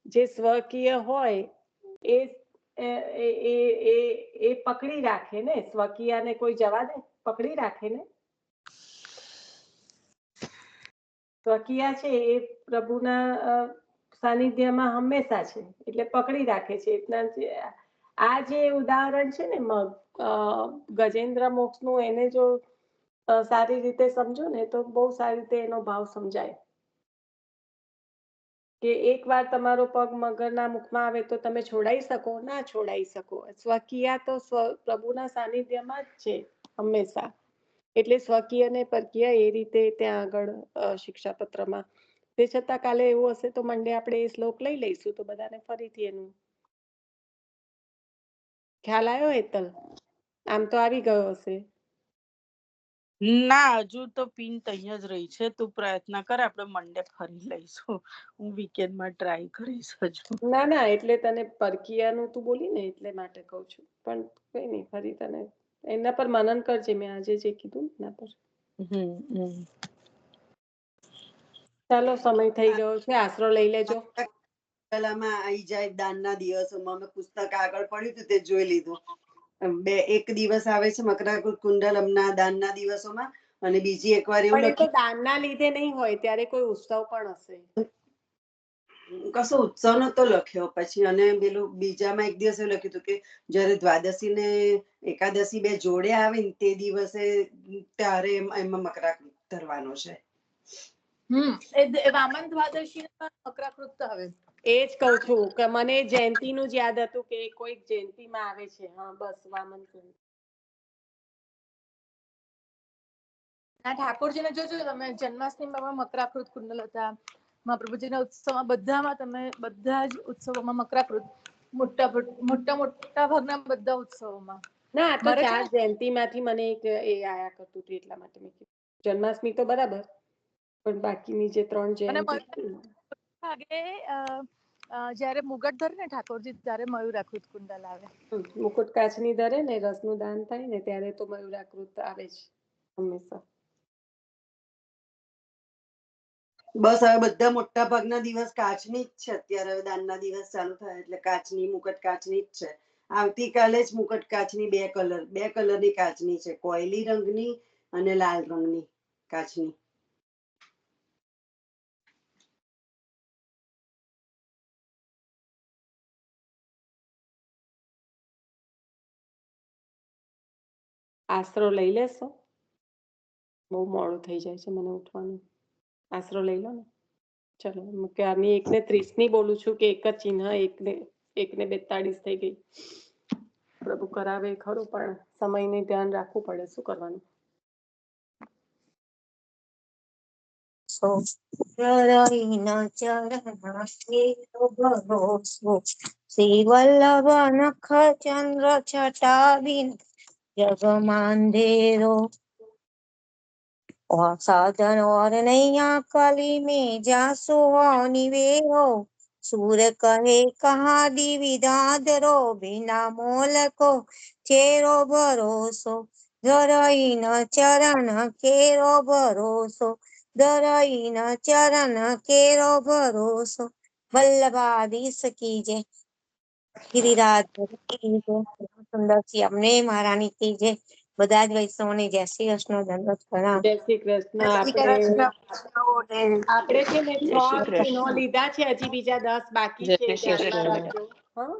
જે સ્વકીય હોય એ એ પકડી રાખે ને, સ્વકીયાને કોઈ જવા દે? પકડી રાખે ને. સ્વકીયા છે એ પ્રભુના સાનિધ્યમાં હંમેશા છે, એટલે પકડી રાખે છે. આ જે ઉદાહરણ છે ને ગજેન્દ્ર મોક્ષ નું, એને જો સારી રીતે સમજો ને તો બહુ સારી રીતે એનો ભાવ સમજાય. કે એક વાર તમારો પગ મગરના મુખમાં આવે તો તમે છોડાઈ શકો? ના છોડાઈ શકો. સ્વકીયા તો પ્રભુના સાનિધ્યમાં જ છે હંમેશા. એટલે સ્વકીય અને પરકીય એ રીતે ત્યાં આગળ શિક્ષાપત્રમાં. તે છતાં કાલે એવું હશે તો મંડે આપણે એ શ્લોક લઈ લઈશું તો બધાને ફરીથી એનું ખ્યાલ આવ્યો. હેતલ, આમ તો આવી ગયો હશે. ના, હજુ તો પિન તઈ જ રહી છે. તું પ્રયત્ન કર, આપણે મંડે ફરી લઈશું. હું વીકેન્ડમાં ટ્રાય કરીશ હજુ. ના, એટલે તને પરકીયાનું તું બોલી ને એટલે માટે કઉ છું, પણ કઈ નહીં, ફરી તને એના પર મનન કરજે. મેં આજે જે કીધું એના પર. ચાલો, સમય થઈ ગયો છે, આશરો લઈ લેજો. પેલામાં આવી જાય દાનના દિવસોમાં. મેં પુસ્તક આગળ પડ્યું હતું તે જોઈ લીધું. એક દિવસ આવે છે મકરાકૃત કુંડલ હમણાં દાનના દિવસોમાં, અને બીજી એક વાર એવું પણ એ તો લખ્યું દાનના લીધે નહીં હોય, ત્યારે કોઈ ઉત્સવ પણ હશે. કશો ઉત્સવ નતો લખ્યો પછી. અને પેલું બીજામાં એક દિવસ એવું લખ્યું હતું કે જયારે દ્વાદશી ને એકાદશી બે જોડે આવે ને તે દિવસે ત્યારે એમાં મકરાકૃત ધરવાનો છે. એ વામન દ્વાદશી મકરાકૃત આવે. એ જ કઉ છું કે મને જયંતીનું જ યાદ હતું કે કોઈક જયંતીમાં આવે છે. હા, બસ વામન. આ ઠાકોરજીને જોજો તમે જન્માષ્ટમીમાં મકરાકૃત કુંડલ હતા, મહાપ્રભુજીના ઉત્સવમાં બધામાં તમે બધા જ ઉત્સવોમાં મકરાકૃત મોટા ભાગના બધા ઉત્સવોમાં. ના આ તો મારે છે 4 ને જયંતીમાંથી મને એક એ આયા કરતું હતું એટલા માટે મેં કીધું. જન્માષ્ટમી તો બરાબર, પણ બાકીની જે 3 અને જયંતી હતી ને, ભાગે જયારે મુગટ ધરે ને ઠાકોરજી ત્યારે મયુરાકૃત કુંડલ આવે. મુકુટ કાચની ધરે ને રસનું દાન થાય ને ત્યારે તો મયુરાકૃત આવે જ હંમેશા. બસ હવે બધા મોટા ભાગના દિવસ કાચની જ છે અત્યારે. હવે દાનના દિવસ ચાલુ થાય એટલે કાચની મુકટ કાચની જ છે. આવતીકાલે જ મુકટ કાચની 2 કલરની કાચની છે, કોયલી રંગની અને લાલ રંગની કાચની. આશરો લઈ લેશો? બહુ મોડું થઈ જાય છે મને ઉઠવાનું. આશરો લઈ લો ને. ચલો ક્યારની 1:30 બોલું છું કે એક જ ચિહ્ન 1:42 થઈ ગઈ. પ્રભુ કરાવે ખરું પણ સમયને ધ્યાન રાખવું પડે, શું કરવાનું. શ્રી વલ્લભ નખ ચંદ્ર છટા બિન जग मांधेरो और साधन और नैया कली में जासो निवेरो सूर कहे कहा विधाधरो बिना मोल को चेरो भरोसो धरई न चरण केरो भरोसो धरई न चरण केरो भरोसो वल्लभाधीश की जय गिरिराज सुंदर सी अમને મહારાણી की जय બધા જ વૈષ્ણવોને જય શ્રી કૃષ્ણ દંડવત પ્રણામ. જય શ્રી કૃષ્ણ. જય શ્રી કૃષ્ણ. આપણે છે ને જય શ્રી 6 ચિહ્નો કૃષ્ણ. લીધા છે, હજી બીજા 10 બાકી જય છે, શ્રી ધ્યાનમાં કૃષ્ણ. રાખજો. હા.